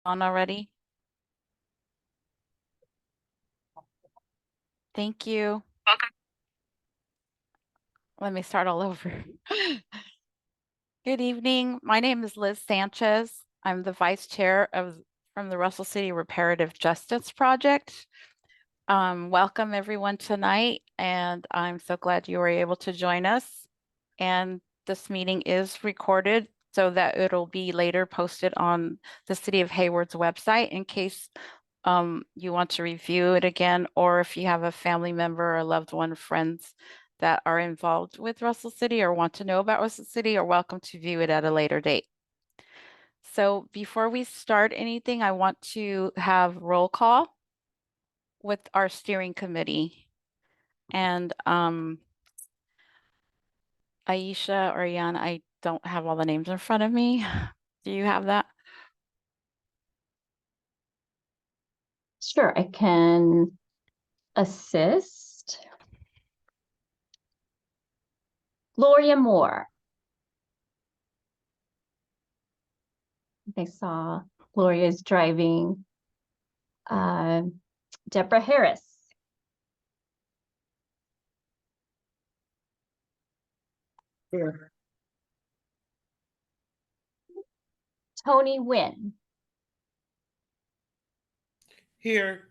On already? Thank you. Welcome. Let me start all over. Good evening. My name is Liz Sanchez. I'm the vice chair from the Russell City Reparative Justice Project. Welcome everyone tonight, and I'm so glad you were able to join us. And this meeting is recorded so that it'll be later posted on the City of Hayward's website in case you want to review it again, or if you have a family member or loved one, friends that are involved with Russell City or want to know about Russell City, you're welcome to view it at a later date. So before we start anything, I want to have roll call with our steering committee. And Aisha or Jan, I don't have all the names in front of me. Do you have that? Sure, I can assist. Gloria Moore. I saw Gloria's driving. Deborah Harris. Here. Tony Wynn. Here.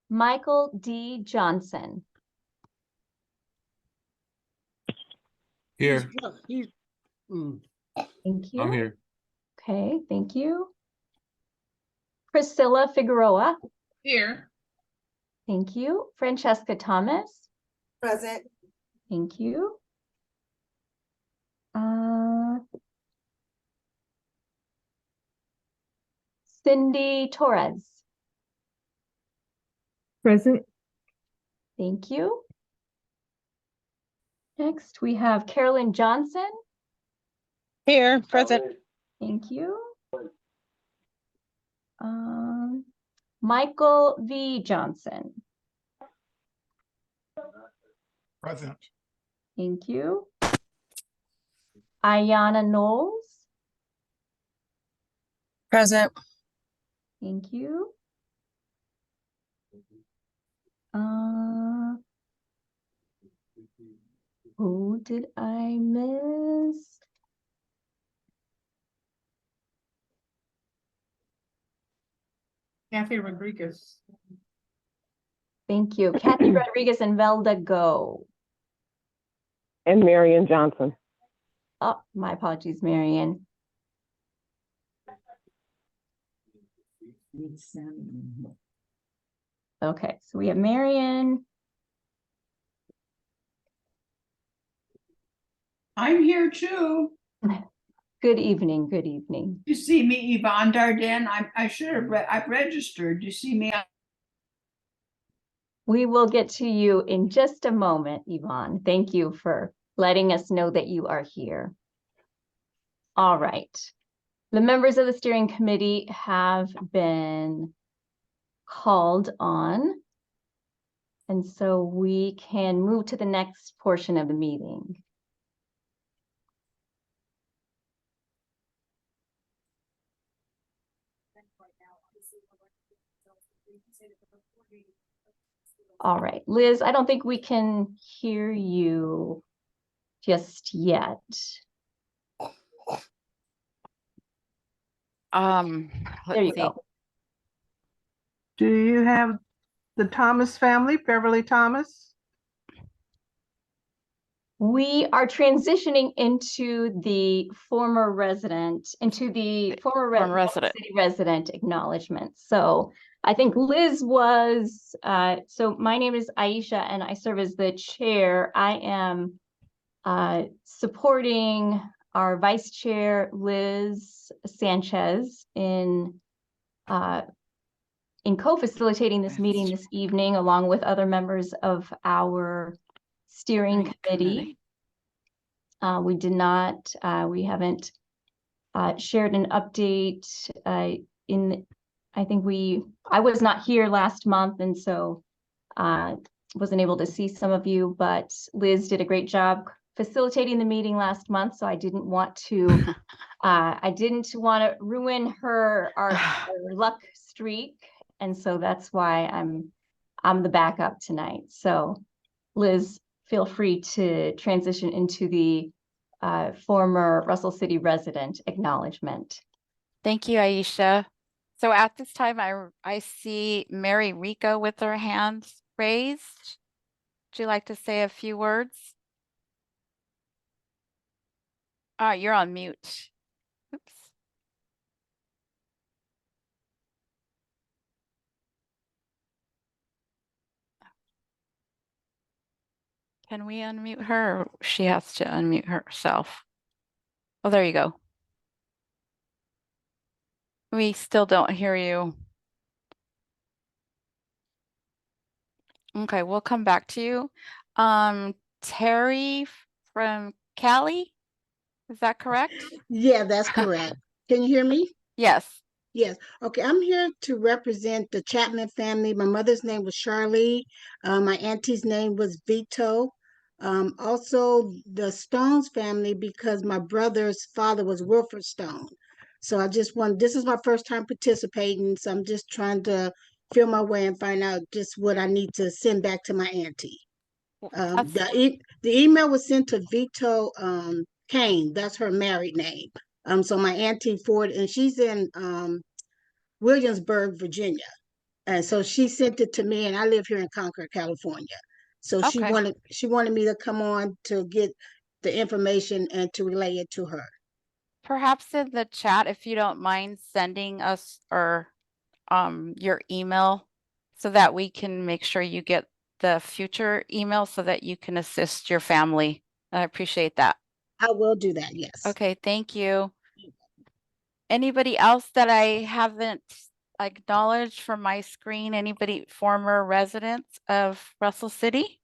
Michael D. Johnson. Here. Thank you. I'm here. Okay, thank you. Priscilla Figueroa. Here. Thank you. Francesca Thomas. Present. Thank you. Cindy Torres. Present. Thank you. Next, we have Carolyn Johnson. Here, present. Thank you. Michael V. Johnson. Present. Thank you. Ayana Knowles. Present. Thank you. Who did I miss? Kathy Rodriguez. Thank you. Kathy Rodriguez and Velda Go. And Marion Johnson. Oh, my apologies, Marion. Okay, so we have Marion. I'm here too. Good evening, good evening. You see me, Yvonne Darden. I should have I've registered. You see me? We will get to you in just a moment, Yvonne. Thank you for letting us know that you are here. All right. The members of the steering committee have been called on, and so we can move to the next portion of the meeting. All right, Liz, I don't think we can hear you just yet. There you go. Do you have the Thomas family, Beverly Thomas? We are transitioning into the former resident, city resident acknowledgement. So I think Liz was, so my name is Aisha and I serve as the chair. I am supporting our vice chair, Liz Sanchez, in co-facilitating this meeting this evening, along with other members of our steering committee. We did not, we haven't shared an update I was not here last month, and so wasn't able to see some of you, but Liz did a great job facilitating the meeting last month, so I didn't want to ruin our luck streak. And so that's why I'm the backup tonight. So Liz, feel free to transition into the former Russell City resident acknowledgement. Thank you, Aisha. So at this time, I see Mary Rico with her hands raised. Would you like to say a few words? You're on mute. Oops. Can we unmute her? Or she has to unmute herself. Oh, there you go. We still don't hear you. Okay, we'll come back to you. Terry from Cali, is that correct? Yeah, that's correct. Can you hear me? Yes. Yes. Okay, I'm here to represent the Chapman family. My mother's name was Charlie. My auntie's name was Vito. Also the Stones family because my brother's father was Wilford Stone. So this is my first time participating, so I'm just trying to feel my way and find out just what I need to send back to my auntie. The email was sent to Vito Kane. That's her married name. So my auntie forwarded, and she's in Williamsburg, Virginia. And so she sent it to me, and I live here in Concord, California. So she Okay. wanted me to come on to get the information and to relay it to her. Perhaps in the chat, if you don't mind sending us or your email so that we can make sure you get the future email so that you can assist your family. I appreciate that. I will do that, yes. Okay, thank you. Anybody else that I haven't acknowledged from my screen? Anybody former residents of Russell City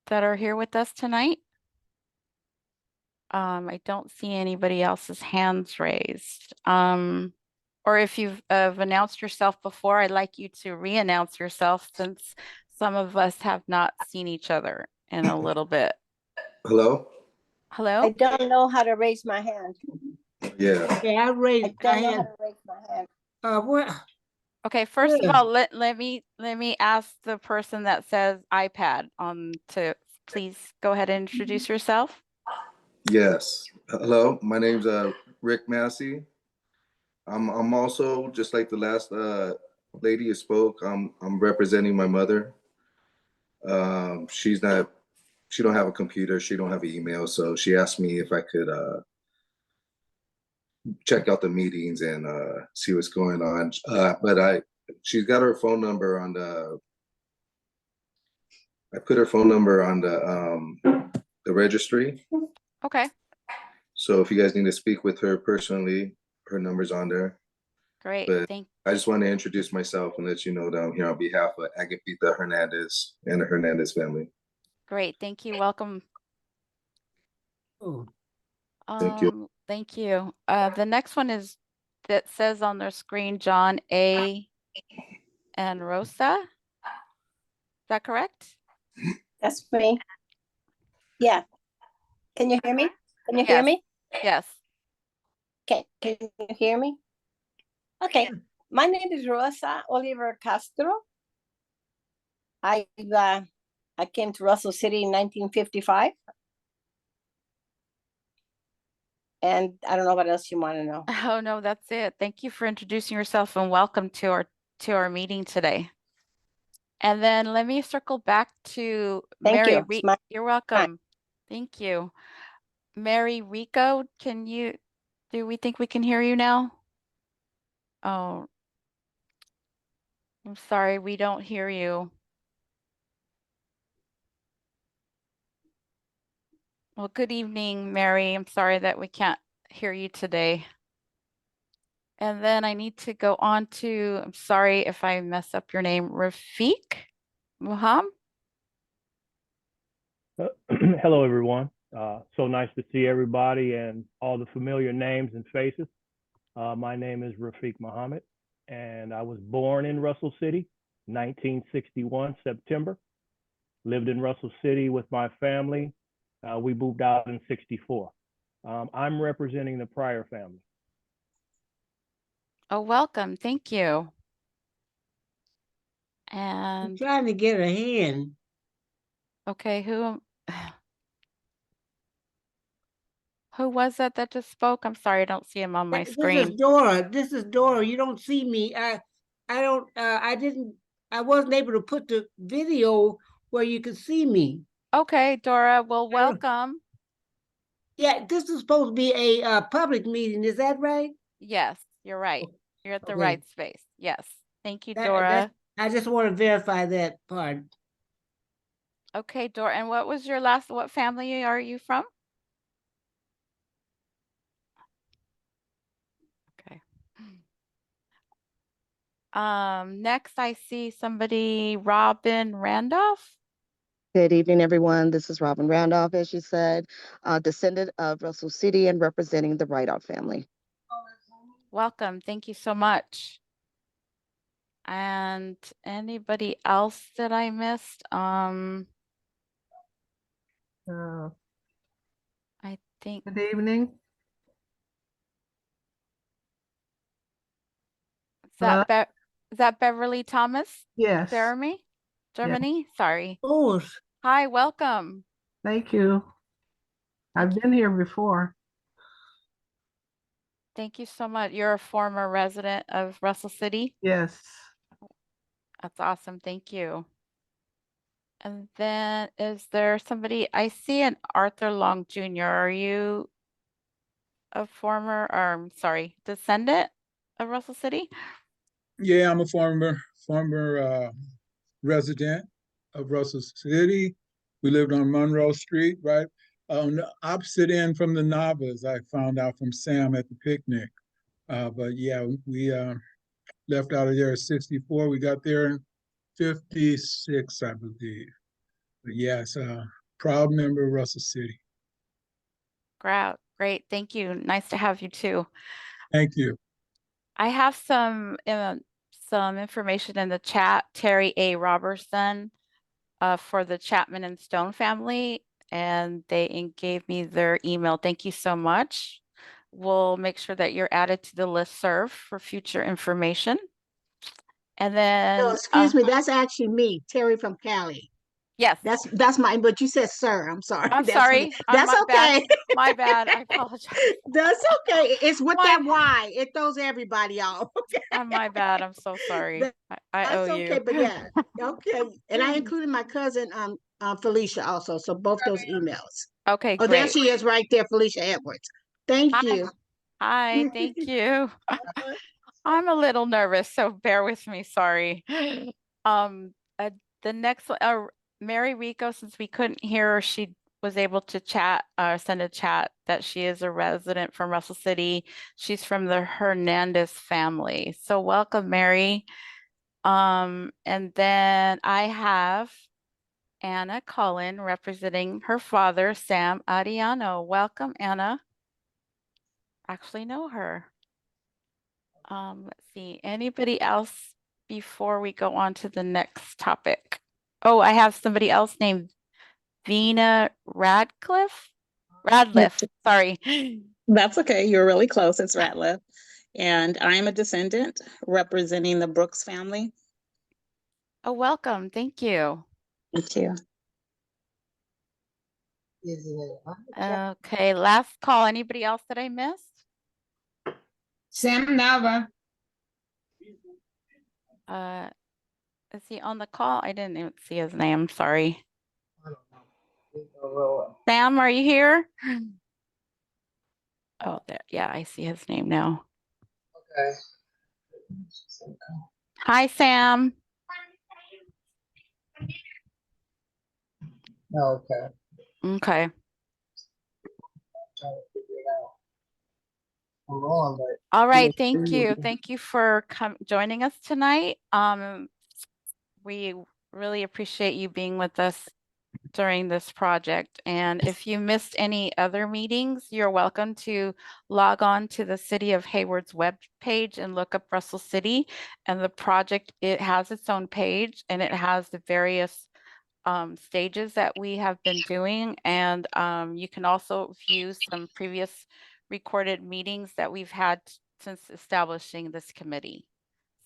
that are here with us tonight? I don't see anybody else's hands raised. Or if you've announced yourself before, I'd like you to re-announce yourself since some of us have not seen each other in a little bit. Hello? Hello? I don't know how to raise my hand. Yeah. Yeah, I don't know how to raise my hand. What? Okay, first of all, let me ask the person that says iPad to please go ahead and introduce yourself. Yes. Hello, my name's Rick Massey. I'm also just like the last lady who spoke. I'm representing my mother. She don't have a computer, she don't have an email, so she asked me if I could check out the meetings and see what's going on. But she's got her phone number on I put her phone number on the registry. Okay, So if you guys need to speak with her personally, her number's on there. great. But I just want to introduce myself and let you know that I'm here on behalf of Agapita Hernandez and the Hernandez family. Great, thank you. Welcome. Oh. Thank you. Thank you. The next one is that says on their screen, John A. and Rosa. Is that correct? That's me. Yeah. Can you hear me? Can you hear Yes. me? Yes. Okay. Can you hear me? Okay. My name is Rosa Oliver Castro. I came to Russell City in 1955. And I don't know what else you want to know. Oh, no, that's it. Thank you for introducing yourself and welcome to our meeting today. And then let me circle back to Thank Mary. you. It's my You're welcome. Thank you. Mary Rico, do we think we can hear you now? Oh, I'm sorry, we don't hear you. Well, good evening, Mary. I'm sorry that we can't hear you today. And then I need to go on to, I'm sorry if I mess up your name, Rafiq Muhammad. Hello, everyone. So nice to see everybody and all the familiar names and faces. My name is Rafiq Muhammad, and I was born in Russell City, 1961, September. Lived in Russell City with my family We moved out in '64. I'm representing the Pryor family. Oh, welcome. Thank you. I'm And trying to get a hand. okay, who was that that just spoke? I'm sorry, I don't see him on my This is screen. Dora. This is Dora. You don't see me. I don't. I wasn't able to put the video where you could see me. Okay, Dora, well, I don't- welcome. Yeah, this is supposed to be a public meeting. Is that right? Yes, you're right. You're at the Okay. right space. Yes. Thank you, That's. Dora. I just want to verify that part. Okay, Dora, and what was your what family are you from? Okay. Next I see somebody, Robin Randolph. Good evening, everyone. This is Robin Randolph, as you said, descendant of Russell City and representing the Rideout family. Welcome. Thank you so much. And anybody else that I missed? I think Good evening. Hello? is that Beverly Thomas? Yes, Germany? Sorry. Oh, Hi, welcome. thank you. I've been here before. Thank you so much. You're a former resident of Russell City? Yes. That's awesome. Thank you. And then is there somebody, I see an Arthur Long Jr. Are you a former, or I'm sorry, descendant of Russell City? Yeah, I'm a former resident of Russell City. We lived on Monroe Street, right on the opposite end from the Navas. I found out from Sam at the picnic. But yeah, we left out of there at 64. We got there in 56, I believe. But yes, proud member of Russell City. Great. Thank you. Nice to have you too. Thank you. I have some information in the chat. Terry A. Robertson for the Chapman and Stone family, and they gave me their email. Thank you so much. We'll make sure that you're added to the listserv for future information. And then, No, excuse me, that's actually me, Terry from Cali. yes, That's my, but you said sir, I'm sorry. I'm That's me. sorry. That's My bad. okay. My bad. I apologize. That's okay. It's with My- that Y. It throws everybody off. My bad. I'm so sorry. I owe That's okay, you. but yeah, okay. And I included my cousin, Felicia also, so both those emails. Okay, Oh, there great. she is right there, Felicia Edwards. Thank Hi. you. Hi, thank you. I'm a little nervous, so bear with me. Sorry. The next one, Mary Rico, since we couldn't hear her, she was able to send a chat that she is a resident from Russell City. She's from the Hernandez family. So welcome, Mary. And then I have Anna Cullen representing her father, Sam Ariano. Welcome, Anna. Actually know her. Let's see, anybody else before we go on to the next topic? Oh, I have somebody else named Vina Radcliffe? Radliff, sorry. That's okay. You're really close. It's Ratliff. And I'm a descendant representing the Brooks family. Oh, welcome. Thank you. Thank you. Okay, last call. Anybody else that I missed? Sam Nava. Is he on the call? I didn't even see his name. Sorry. Sam, are you here? Oh, there. Yeah, I see his name now. Okay. Hi, Sam. Okay. Okay. All right. Thank you. Thank you for joining us tonight. We really appreciate you being with us during this project. And if you missed any other meetings, you're welcome to log on to the City of Hayward's webpage and look up Russell City. And the project, it has its own page and it has the various stages that we have been doing, and you can also view some previous recorded meetings that we've had since establishing this committee.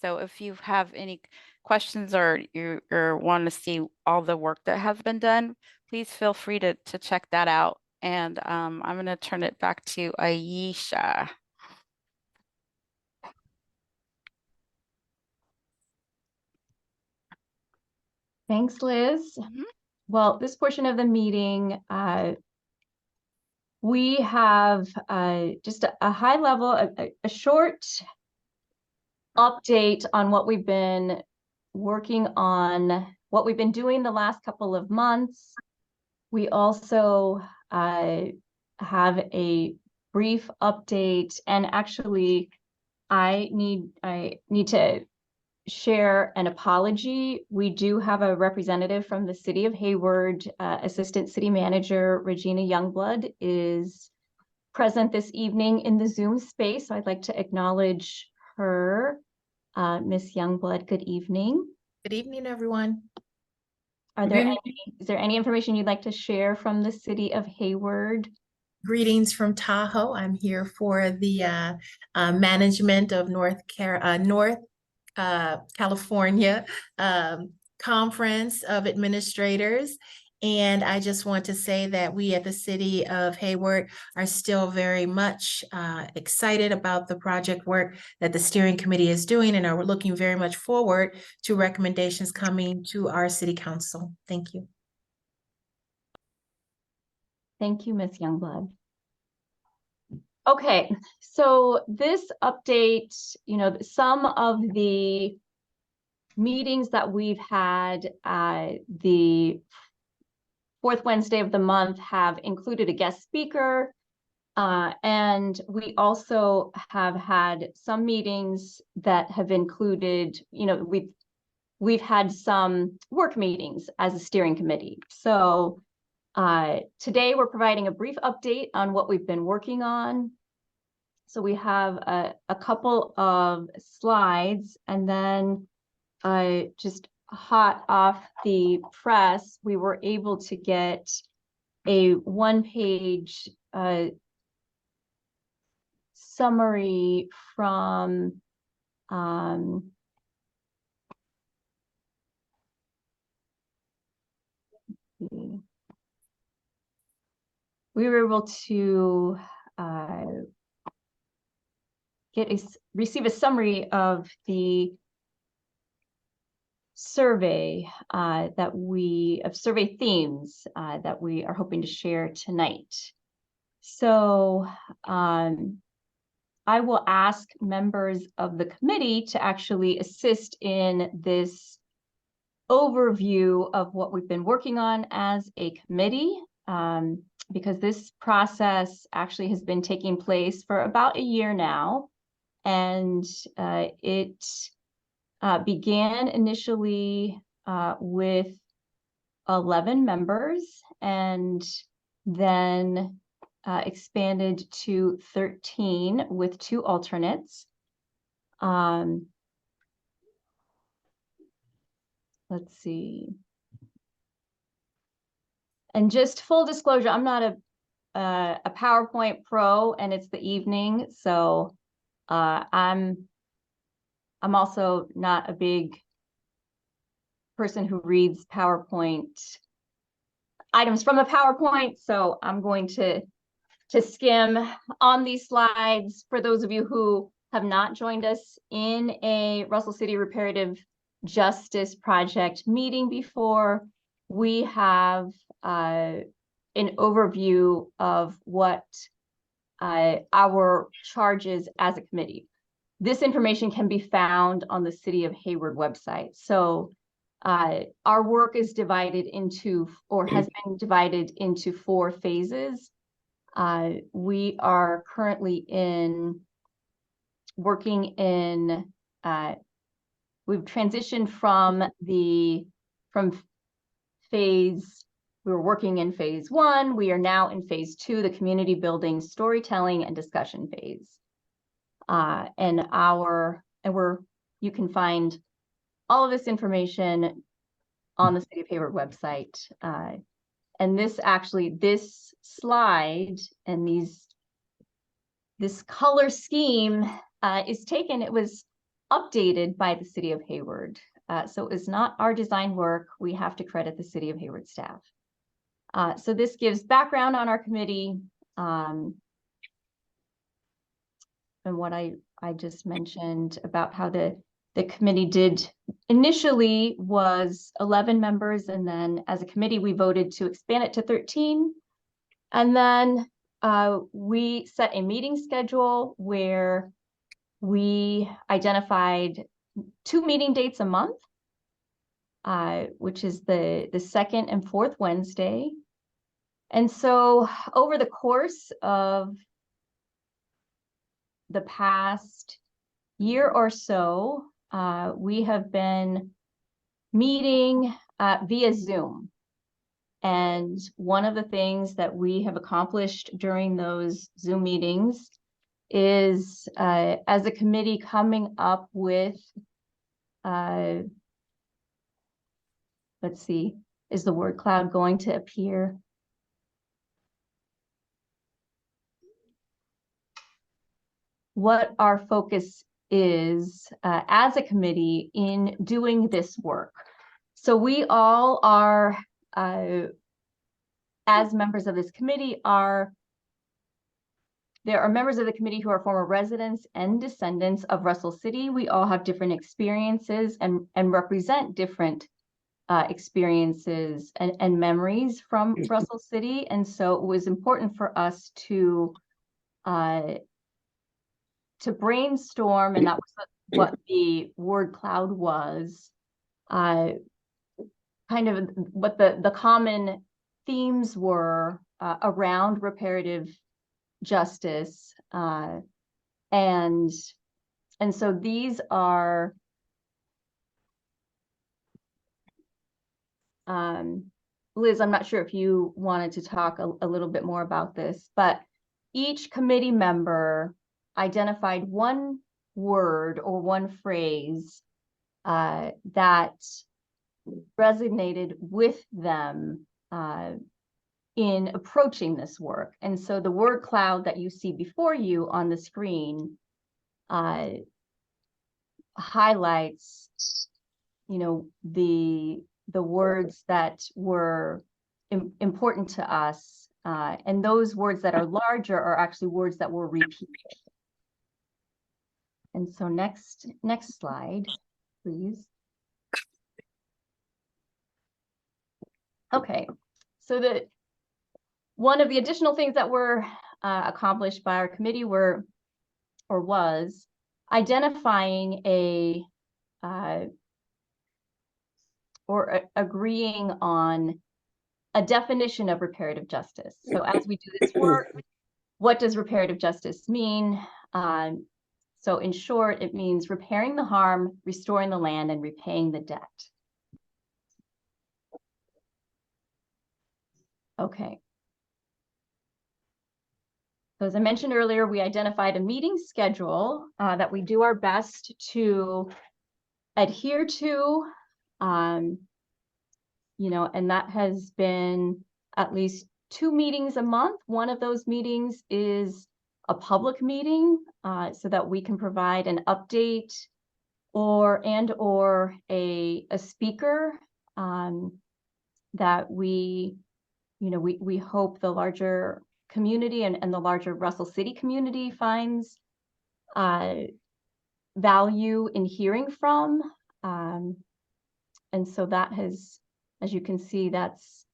So if you have any questions or you want to see all the work that has been done, please feel free to check that out. And I'm going to turn it back to Aisha. Thanks, Liz. Well, this portion of the meeting, we have just a high level, a short update on what we've been working on, what we've been doing the last couple of months. We also have a brief update, and actually I need to share an apology. We do have a representative from the city of Hayward, Assistant City Manager Regina Youngblood is present this evening in the Zoom space. So I'd like to acknowledge her. Miss Youngblood, good evening. Good evening, everyone. Is there any information you'd like to share from the city of Hayward? Greetings from Tahoe. I'm here for the management of North California Conference of Administrators. And I just want to say that we at the city of Hayward are still very much excited about the project work that the steering committee is doing, and are looking very much forward to recommendations coming to our city council. Thank you. Thank you, Ms. Youngblood. Okay, so this update, you know, some of the meetings that we've had the fourth Wednesday of the month have included a guest speaker, and we also have had some meetings that have included, you know, we've had some work meetings as a steering committee. So today we're providing a brief update on what we've been working on. So we have a couple of slides, and then just hot off the press, we were able to get a one-page summary from we were able to receive a summary of the survey survey themes that we are hoping to share tonight. So I will ask members of the committee to actually assist in this overview of what we've been working on as a committee, because this process actually has been taking place for about a year now, and it began initially with 11 members, and then expanded to 13 with 2 alternates. Let's see. And just full disclosure, I'm not a PowerPoint pro, and it's the evening, so I'm also not a big person who reads PowerPoint items from a PowerPoint, so I'm going to skim on these slides. For those of you who have not joined us in a Russell City Reparative Justice Project meeting before, we have an overview of what our charges as a committee. This information can be found on the City of Hayward website. So our work is divided into, or has been divided into 4 phases. We are currently working in, we've transitioned from phase, we were working in phase 1. We are now in phase 2, the community building, storytelling, and discussion phase. You can find all of this information on the City of Hayward website. And this slide and this color scheme is taken, it was updated by the City of Hayward. So it's not our design work. We have to credit the City of Hayward staff. So this gives background on our committee, and what I just mentioned about how the committee did initially was 11 members, and then as a committee we voted to expand it to 13. And then we set a meeting schedule where we identified 2 meeting dates a month, which is the second and fourth Wednesday. And so over the course of the past year or so, we have been meeting via Zoom. And one of the things that we have accomplished during those Zoom meetings is, as a committee, coming up with, let's see, is the word cloud going to appear? What our focus is as a committee in doing this work. So we all are, as members of this committee, there are members of the committee who are former residents and descendants of Russell City. We all have different experiences and represent different experiences and memories from Russell City. And so it was important for us to brainstorm, and that was what the word cloud was, kind of what the common themes were around reparative justice, and so these are Liz, I'm not sure if you wanted to talk a little bit more about this, but each committee member identified one word or one phrase that resonated with them in approaching this work. And so the word cloud that you see before you on the screen highlights, the words that were important to us. And those words that are larger are actually words that were repeated. And so next slide, please. Okay, so one of the additional things that were accomplished by our committee was identifying agreeing on a definition of reparative justice. So as we do this work, what does reparative justice mean? So in short, it means repairing the harm, restoring the land, and repaying the debt. Okay. So as I mentioned earlier, we identified a meeting schedule that we do our best to adhere to, and that has been at least 2 meetings a month. One of those meetings is a public meeting, so that we can provide an update or a speaker that we hope the larger community and the larger Russell City community finds value in hearing from. And so that has, as you can see, that's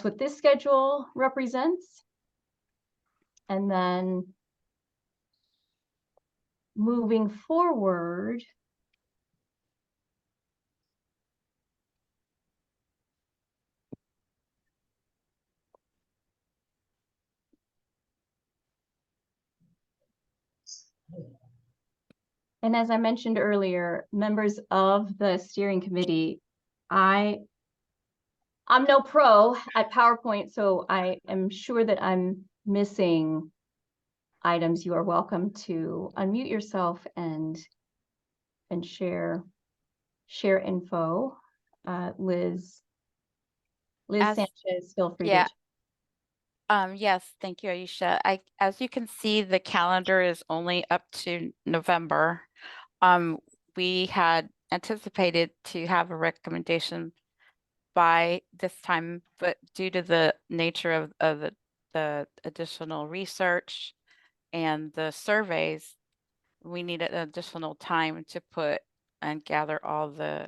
what this schedule represents. And then moving forward, and as I mentioned earlier, members of the steering committee, I'm no pro at PowerPoint, so I am sure that I'm missing items. You are welcome to unmute yourself and share info. Liz As- Sanchez, feel free Yeah. to. Yes, thank you, Aisha. As you can see, the calendar is only up to November. We had anticipated to have a recommendation by this time, but due to the nature of the additional research and the surveys, we needed additional time to put and gather all the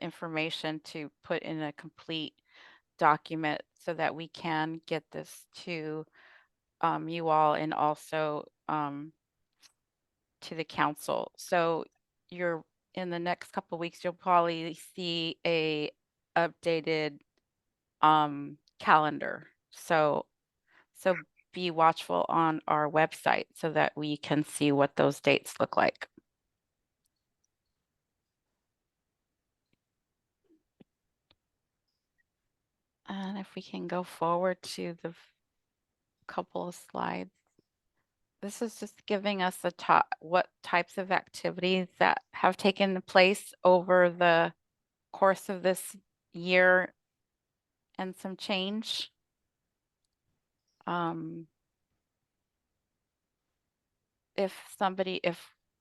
information to put in a complete document so that we can get this to you all and also to the council. So you're in the next couple of weeks, you'll probably see a updated calendar. So be watchful on our website so that we can see what those dates look like. And if we can go forward to the couple of slides. This is just giving us the top, what types of activities that have taken place over the course of this year and some change. If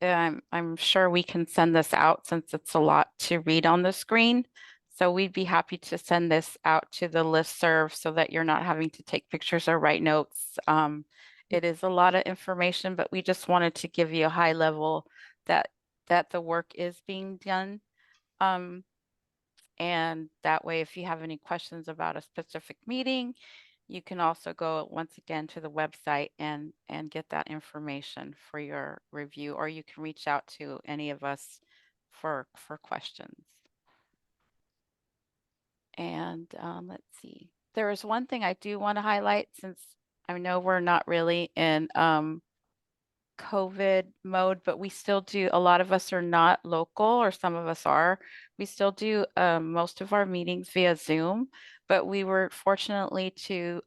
I'm sure we can send this out since it's a lot to read on the screen. So we'd be happy to send this out to the listserv so that you're not having to take pictures or write notes. It is a lot of information, but we just wanted to give you a high level that the work is being done. And that way, if you have any questions about a specific meeting, you can also go once again to the website and get that information for your review, or you can reach out to any of us for questions. And let's see, there is one thing I do want to highlight, since I know we're not really in COVID mode, but we still do, a lot of us are not local, or some of us are. We still do most of our meetings via Zoom, but we were fortunately to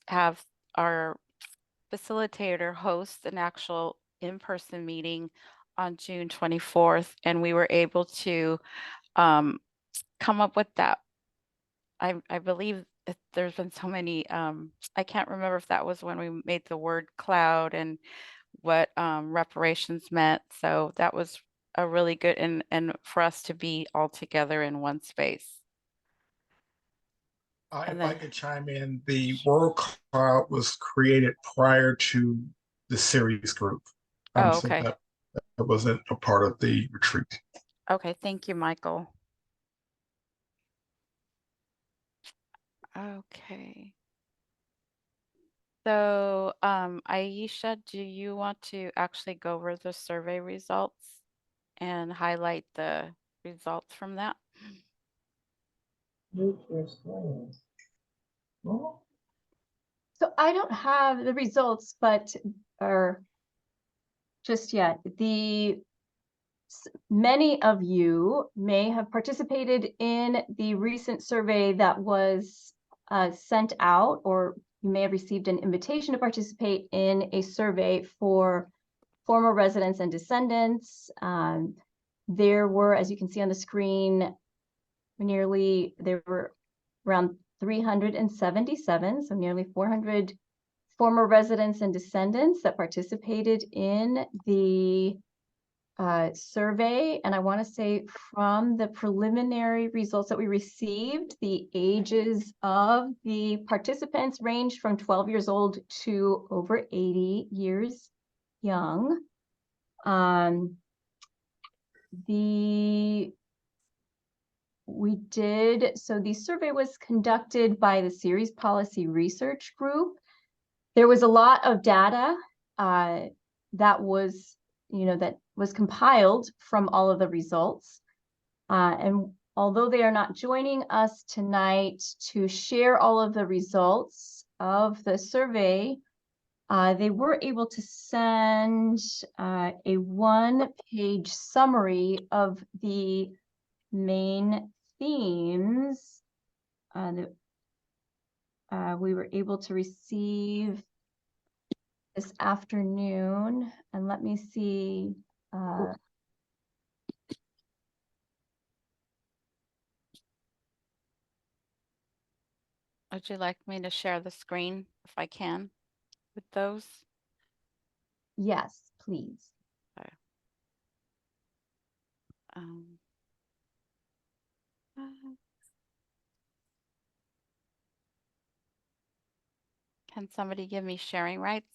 have our facilitator host an actual in-person meeting on June 24th, and we were able to come up with that. I believe there's been so many, I can't remember if that was when we made the word cloud and what reparations meant. So that was a really good, and for us to be all together in one space. If I could chime in, the World Cloud was created prior to the series group. Oh, So okay. that wasn't a part of the retreat. Okay, thank you, Michael. Okay. So, Aisha, do you want to actually go over the survey results and highlight the results from that? So I don't have the results, but or just yet. Many of you may have participated in the recent survey that was sent out, or you may have received an invitation to participate in a survey for former residents and descendants. There were, as you can see on the screen, there were around 377, so nearly 400 former residents and descendants that participated in the survey. And I want to say, from the preliminary results that we received, the ages of the participants ranged from 12 years old to over 80 years young. So the survey was conducted by the Series Policy Research Group. There was a lot of data that was compiled from all of the results. And although they are not joining us tonight to share all of the results of the survey, they were able to send a one-page summary of the main themes that we were able to receive this afternoon. And let me see. Would you like me to share the screen if I can with those? Yes, please. Okay. Uh, Can somebody give me sharing rights?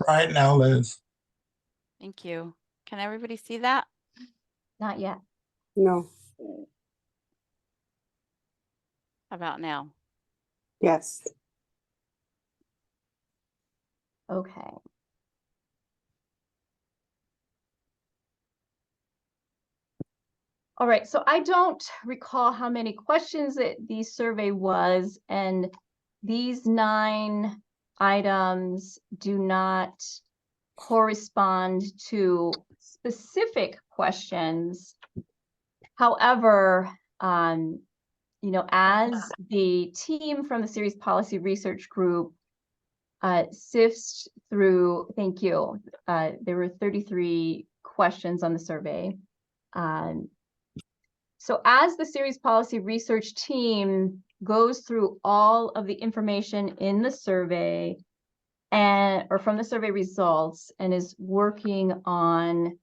Right now, Liz. Thank you. Can everybody see that? Not yet. No. How about now? Yes. Okay. All right, so I don't recall how many questions that the survey was, and these 9 items do not correspond to specific questions. However, you know, as the team from the Series Policy Research Group sifts through, thank you, there were 33 questions on the survey. So as the Series Policy Research team goes through all of the information in the survey or from the survey results and is working on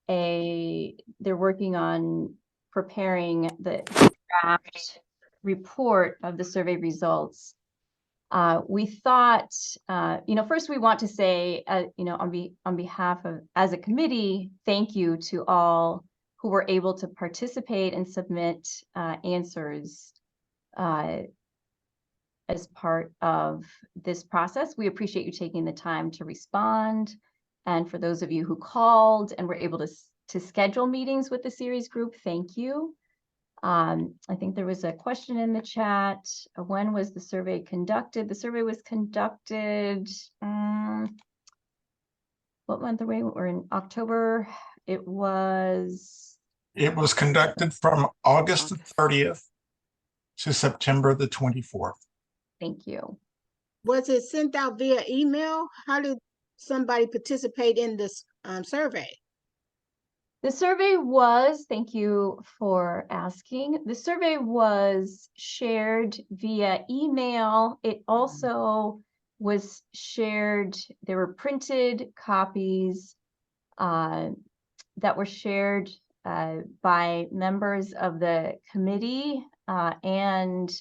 they're working on preparing the draft report of the survey results. We thought, you know, first we want to say, you know, on behalf of, as a committee, thank you to all who were able to participate and submit answers as part of this process. We appreciate you taking the time to respond. And for those of you who called and were able to schedule meetings with the series group, thank you. I think there was a question in the chat. When was the survey conducted? The survey was conducted, what month are we? We're in October. It was conducted from August the 30th to September the 24th. Thank you. Was it sent out via email? How did somebody participate in this survey? The survey was, thank you for asking. The survey was shared via email. It also was shared, there were printed copies that were shared by members of the committee and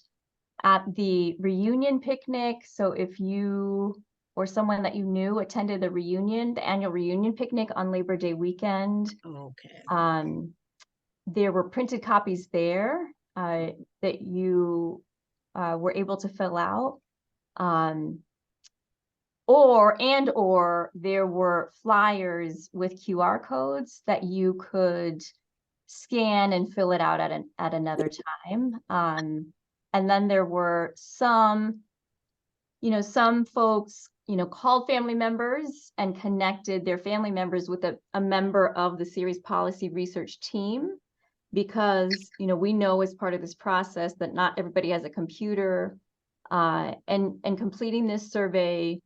at the reunion picnic. So if you or someone that you knew attended the reunion, the annual reunion picnic on Labor Day weekend, okay, there were printed copies there that you were able to fill out. Or there were flyers with QR codes that you could scan and fill it out at another time. And then there were some, you know, some folks, you know, called family members and connected their family members with a member of the series policy research team, because, you know, we know as part of this process that not everybody has a computer, and completing this survey,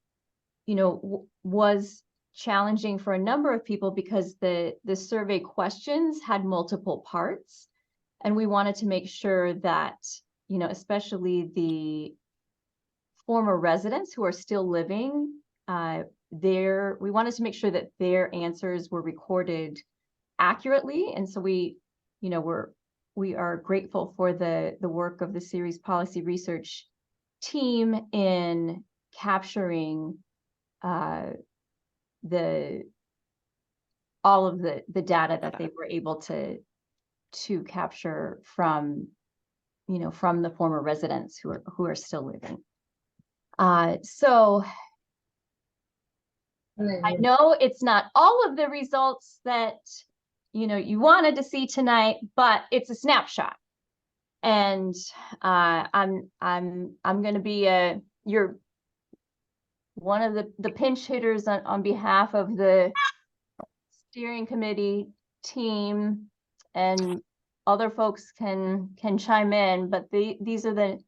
you know, was challenging for a number of people because the survey questions had multiple parts, and we wanted to make sure that, you know, especially the former residents who are still living there, we wanted to make sure that their answers were recorded accurately. And so we, you know, we are grateful for the work of the series policy research team in capturing all of the data that they were able to capture from, you know, from the former residents who are still living. So I know it's not all of the results that, you know, you wanted to see tonight, but it's a snapshot. And I'm going to be you're one of the pinch hitters on behalf of the steering committee team, and other folks can chime in, but these are the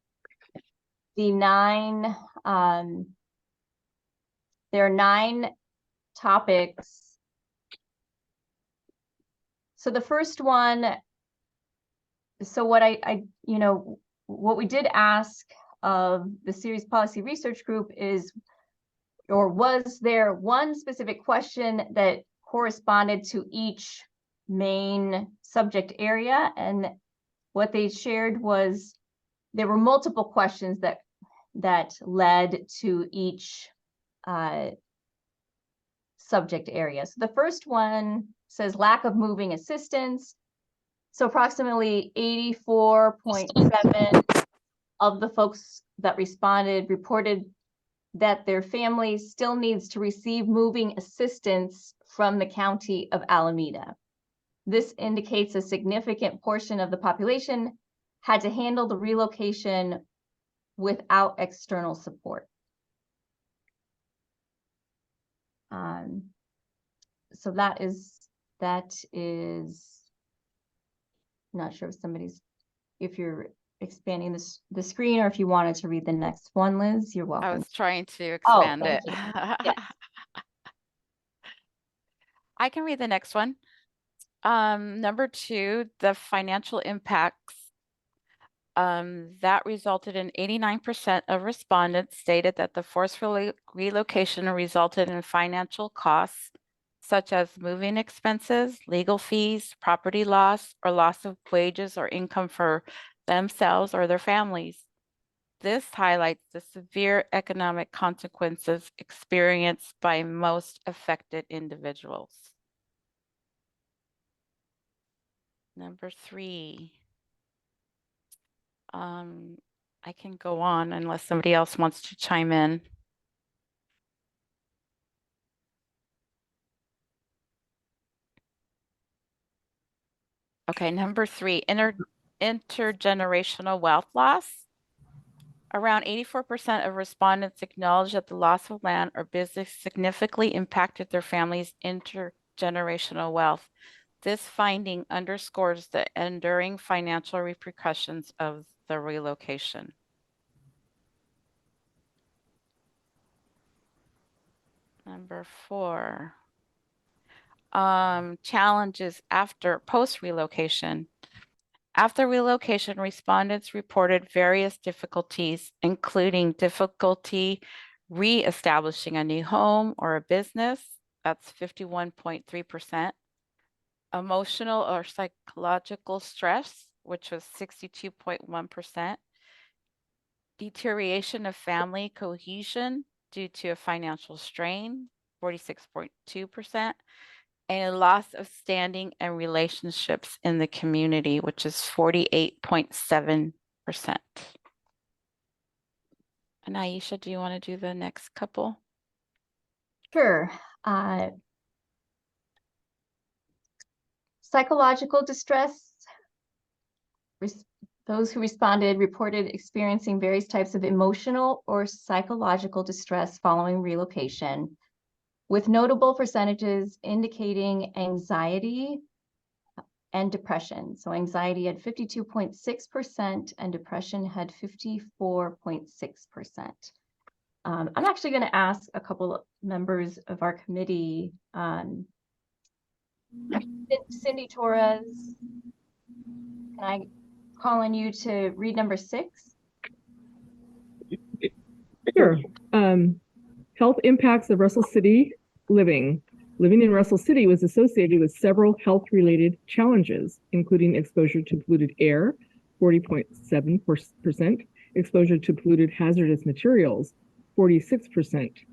9 there are 9 topics So the first one, so what what we did ask of the series policy research group is, or was there one specific question that corresponded to each main subject area? And what they shared was there were multiple questions that led to each subject area. So the first one says lack of moving assistance. So approximately 84.7 of the folks that responded reported that their family still needs to receive moving assistance from the county of Alameda. This indicates a significant portion of the population had to handle the relocation without external support. So that is, not sure if you're expanding the screen or if you wanted to read the next one, Liz, you're welcome. I was trying to Oh, expand thank it. Yes. I can read the next one. Number 2, the financial impacts. That resulted in 89% of respondents stated that the forced relocation resulted in financial costs, such as moving expenses, legal fees, property loss, or loss of wages or income for themselves or their families. This highlights the severe economic consequences experienced by most affected individuals. Number 3. I can go on unless somebody else wants to chime in. Okay, number 3, intergenerational wealth loss. Around 84% of respondents acknowledge that the loss of land or business significantly impacted their family's intergenerational wealth. This finding underscores the enduring financial repercussions of the relocation. Number 4, challenges after post-relocation. After relocation, respondents reported various difficulties, including difficulty re-establishing a new home or a business, that's 51.3%, emotional or psychological stress, which was 62.1%, deterioration of family cohesion due to a financial strain, 46.2%, and a loss of standing and relationships in the community, which is 48.7%. And Aisha, do you want to do the next couple? Sure. Psychological distress. Those who responded reported experiencing various types of emotional or psychological distress following relocation, with notable percentages indicating anxiety and depression. So anxiety had 52.6% and depression had 54.6%. I'm actually going to ask a couple of members of our committee, Cindy Torres, can I call on you to read number 6? Sure. Health impacts of Russell City living. Living in Russell City was associated with several health-related challenges, including exposure to polluted air, 40.7%, exposure to polluted hazardous materials, 46%,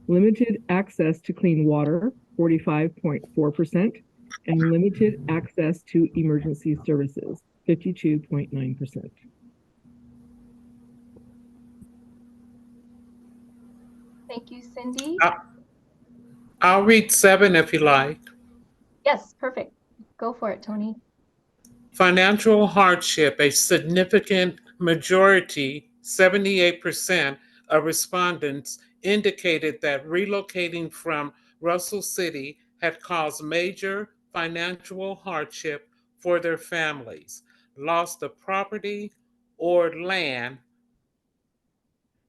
limited access to clean water, 45.4%, and limited access to emergency services, 52.9%. Thank you, Cindy. I'll read 7 if you like. Yes, perfect. Go for it, Tony. Financial hardship. A significant majority, 78% of respondents indicated that relocating from Russell City had caused major financial hardship for their families. Loss of property or land,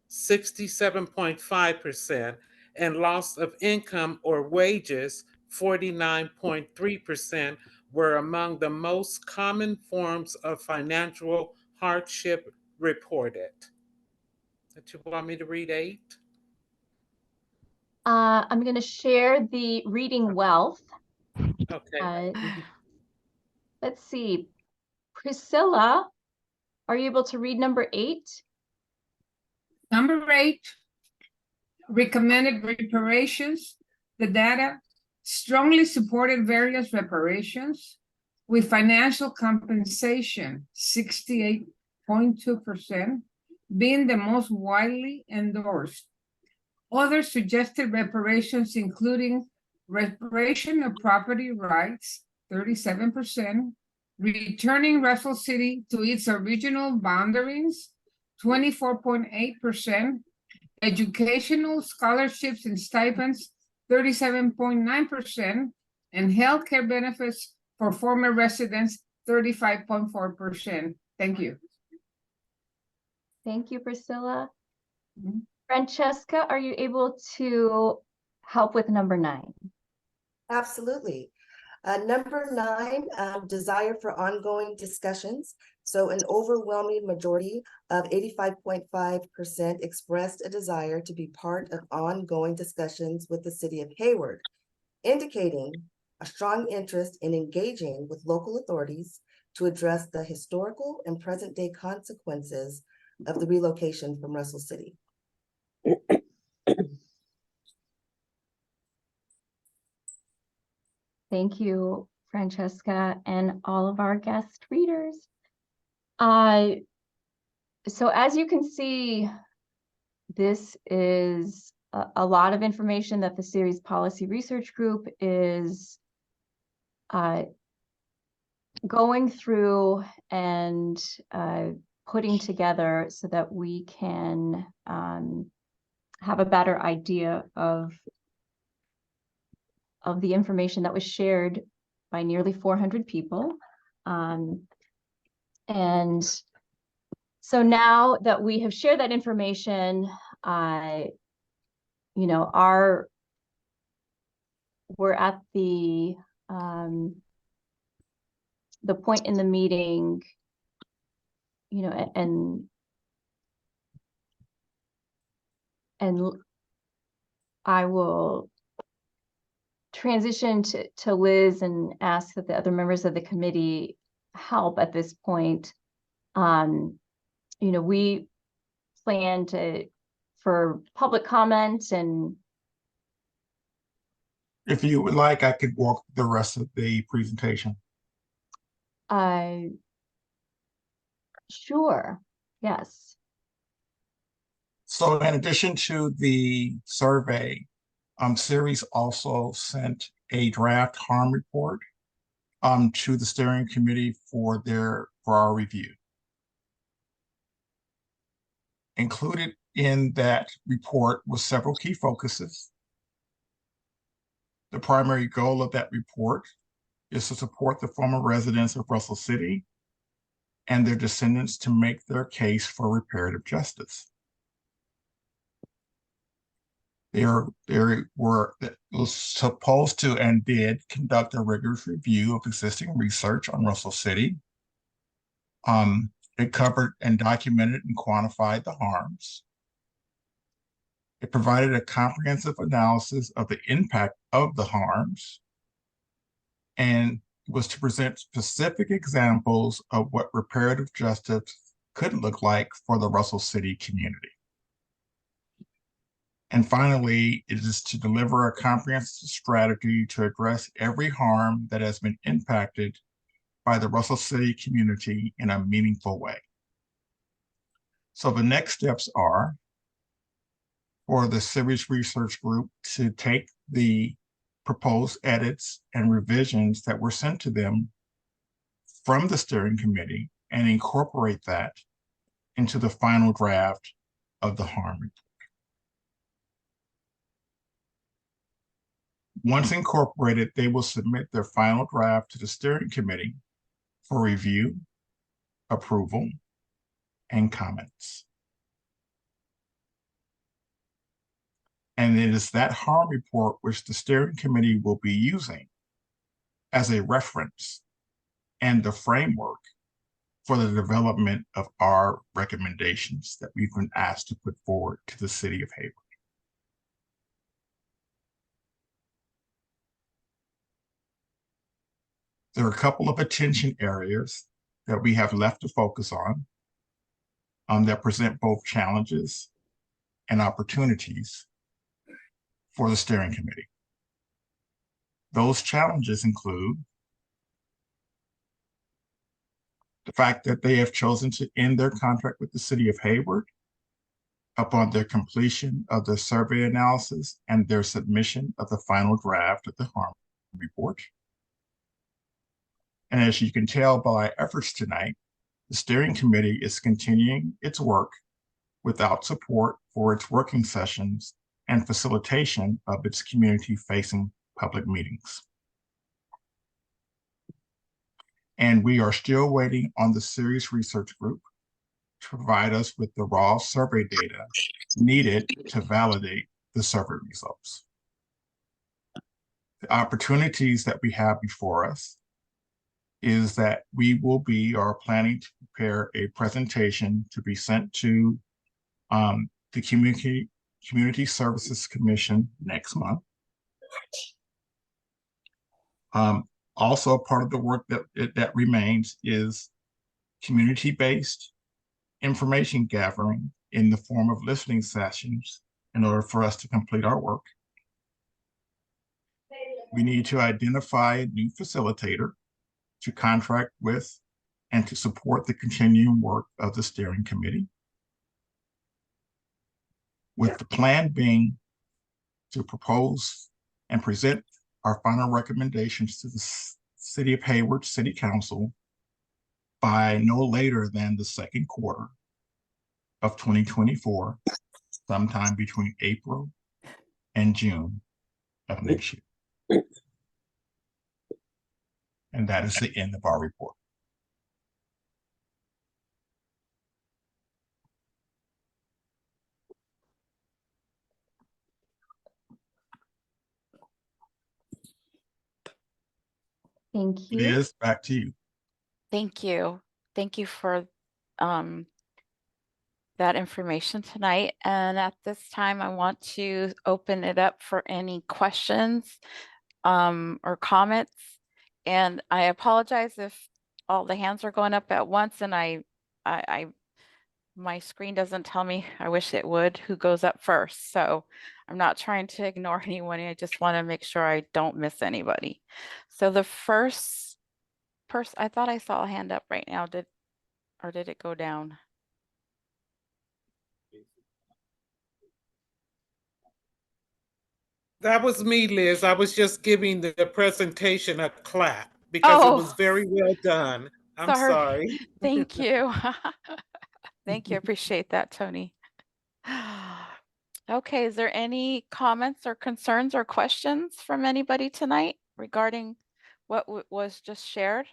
67.5%, and loss of income or wages, 49.3%, were among the most common forms of financial hardship reported. Do you want me to read 8? I'm going to share the reading wealth. Okay. Let's see. Priscilla, are you able to read number 8? Number 8, recommended reparations. The data strongly supported various reparations, with financial compensation, 68.2%, being the most widely endorsed. Other suggested reparations, including reparation of property rights, 37%, returning Russell City to its original boundaries, 24.8%, educational scholarships and stipends, 37.9%, and healthcare benefits for former residents, 35.4%. Thank you. Thank you, Priscilla. Francesca, are you able to help with number 9? Absolutely. Number 9, desire for ongoing discussions. So an overwhelming majority of 85.5% expressed a desire to be part of ongoing discussions with the city of Hayward, indicating a strong interest in engaging with local authorities to address the historical and present day consequences of the relocation from Russell City. Thank you, Francesca, and all of our guest readers. So as you can see, this is a lot of information that the Series Policy Research Group is going through and putting together so that we can have a better idea of the information that was shared by nearly 400 people. And so now that we have shared that information, you know, we're at the point in the meeting, you know, and I will transition to Liz and ask that the other members of the committee help at this point. You know, we plan for public comment, and If you would like, I could walk the rest of the presentation. Sure, yes. So in addition to the survey, Series also sent a draft harm report to the steering committee for our review. Included in that report was several key focuses. The primary goal of that report is to support the former residents of Russell City and their descendants to make their case for reparative justice. They was supposed to and did conduct a rigorous review of existing research on Russell City. It covered and documented and quantified the harms. It provided a comprehensive analysis of the impact of the harms, and was to present specific examples of what reparative justice could look like for the Russell City community. And finally, it is to deliver a comprehensive strategy to address every harm that has been impacted by the Russell City community in a meaningful way. So the next steps are for the Series Research Group to take the proposed edits and revisions that were sent to them from the steering committee and incorporate that into the final draft of the harm report. Once incorporated, they will submit their final draft to the steering committee for review, approval, and comments. And it is that harm report which the steering committee will be using as a reference and the framework for the development of our recommendations that we've been asked to put forward to the city of Hayward. There are a couple of attention areas that we have left to focus on that present both challenges and opportunities for the steering committee. Those challenges include the fact that they have chosen to end their contract with the city of Hayward upon their completion of the survey analysis and their submission of the final draft of the harm report. And as you can tell by our efforts tonight, the steering committee is continuing its work without support for its working sessions and facilitation of its community-facing public meetings. And we are still waiting on the Serious Research Group to provide us with the raw survey data needed to validate the survey results. The opportunities that we have before us is that we are planning to prepare a presentation to be sent to the Community Services Commission next month. Also, part of the work that remains is community-based information gathering in the form of listening sessions in order for us to complete our work. We need to identify a new facilitator to contract with and to support the continuing work of the steering committee, with the plan being to propose and present our final recommendations to the City of Hayward City Council by no later than the second quarter of 2024, sometime between April and June of next year. And that is the end of our report. Thank you. Liz, back to you. Thank you. Thank you for that information tonight. And at this time, I want to open it up for any questions or comments. And I apologize if all the hands are going up at once and my screen doesn't tell me, I wish it would, who goes up first. So I'm not trying to ignore anyone. I just want to make sure I don't miss anybody. So the first person, I thought I saw a hand up right now. Did it go down? That was me, Liz. I was just giving the presentation a clap because it was very well done. I'm sorry. Thank you. Thank you. Appreciate that, Tony. Okay, is there any comments or concerns or questions from anybody tonight regarding what was just shared?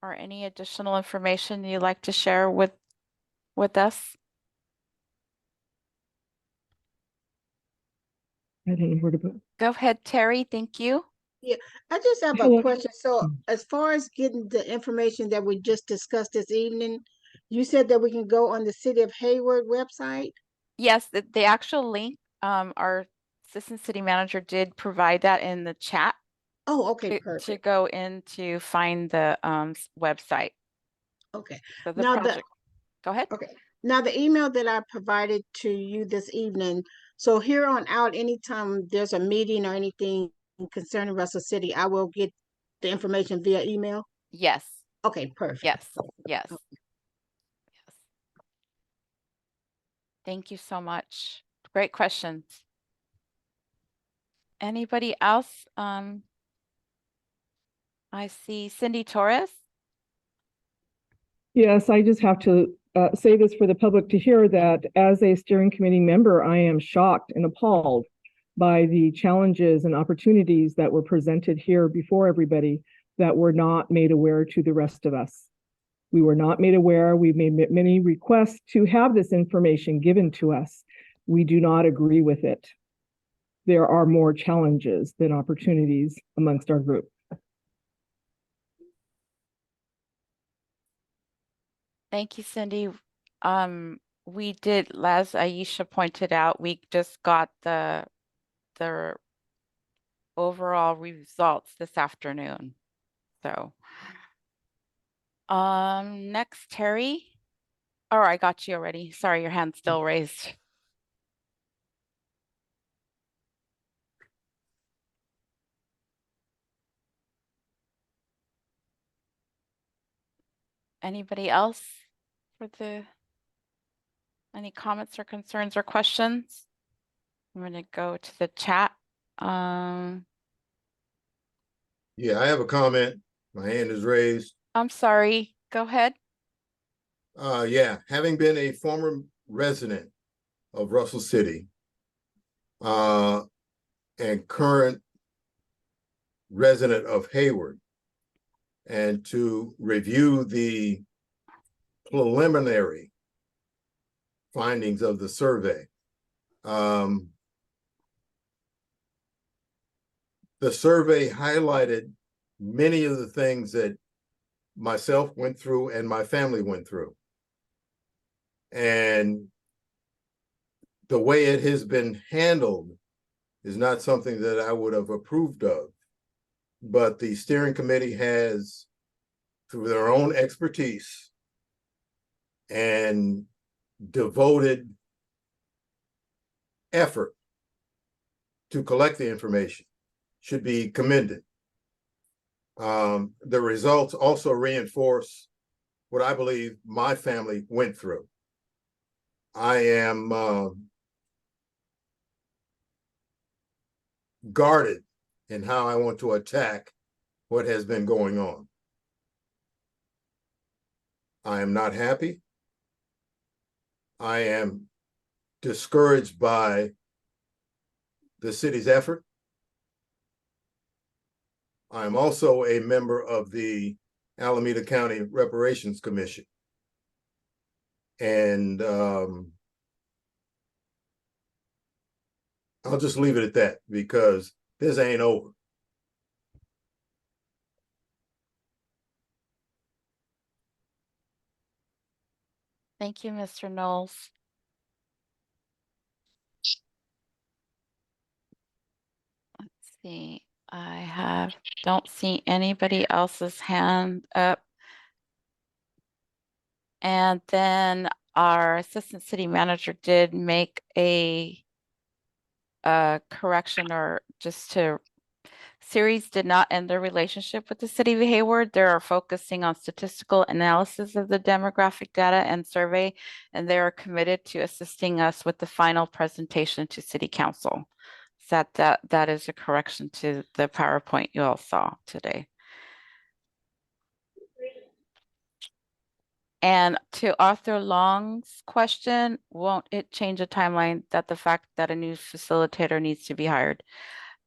Or any additional information you'd like to share with us? I don't know where to go. Go ahead, Terry. Thank you. Yeah, I just have a question. So as far as getting the information that we just discussed this evening, you said that we can go on the City of Hayward website? Yes, the actual link, our assistant city manager did provide that in the chat. Oh, okay, perfect. To go in to find the website. Okay. So the project. Go ahead. Okay. Now the email that I provided to you this evening, so here on out, anytime there's a meeting or anything concerning Russell City, I will get the information via email? Yes. Okay, perfect. Yes, yes. Yes. Thank you so much. Great questions. Anybody else? I see Cindy Torres. Yes, I just have to say this for the public to hear, that as a steering committee member, I am shocked and appalled by the challenges and opportunities that were presented here before everybody that were not made aware to the rest of us. We were not made aware. We made many requests to have this information given to us. We do not agree with it. there are more challenges than opportunities amongst our group. Thank you, Cindy. We did, as Aisha pointed out, we just got the overall results this afternoon. So, next, Terry. Oh, I got you already. Sorry, your hand's still raised. Anybody else for any comments or concerns or questions? I'm going to go to the chat. Yeah, I have a comment. My hand is raised. I'm sorry. Go ahead. Yeah, having been a former resident of Russell City and current resident of Hayward, and to review the preliminary findings of the survey. The survey highlighted many of the things that myself went through and my family went through. And the way it has been handled is not something that I would have approved of. But the steering committee has, through their own expertise and devoted effort to collect the information, should be commended. The results also reinforce what I believe my family went through. I am guarded in how I want to attack what has been going on. I am not happy. I am discouraged by the city's effort. I am also a member of the Alameda County Reparations Commission. And I'll just leave it at that because this ain't over. Thank you, Mr. Knowles. Let's see. Don't see anybody else's hand up. And then our assistant city manager did make a correction, or just to Series did not end their relationship with the city of Hayward. They are focusing on statistical analysis of the demographic data and survey, and they are committed to assisting us with the final presentation to city council. So that is a correction to the PowerPoint you all saw today. And to Arthur Long's question, won't it change the timeline that the fact that a new facilitator needs to be hired?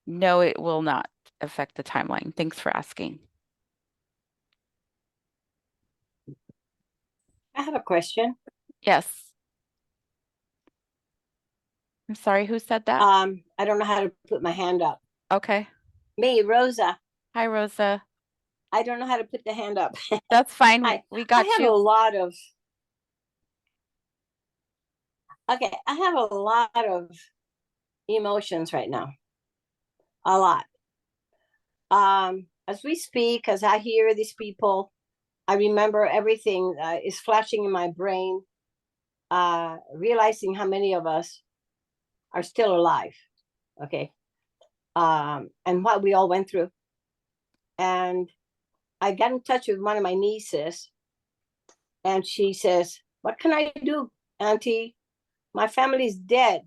No, it will not affect the timeline. Thanks for asking. I have a question. Yes. I'm sorry, who said that? I don't know how to put my hand up. Okay. Me, Rosa. Hi, Rosa. I don't know how to put the hand up. That's fine. We got I have you. a lot of. Okay, I have a lot of emotions right now. A lot. As we speak, as I hear these people, I remember everything is flashing in my brain, realizing how many of us are still alive, okay? And what we all went through. And I got in touch with one of my nieces, and she says, "What can I do, Auntie? My family's dead.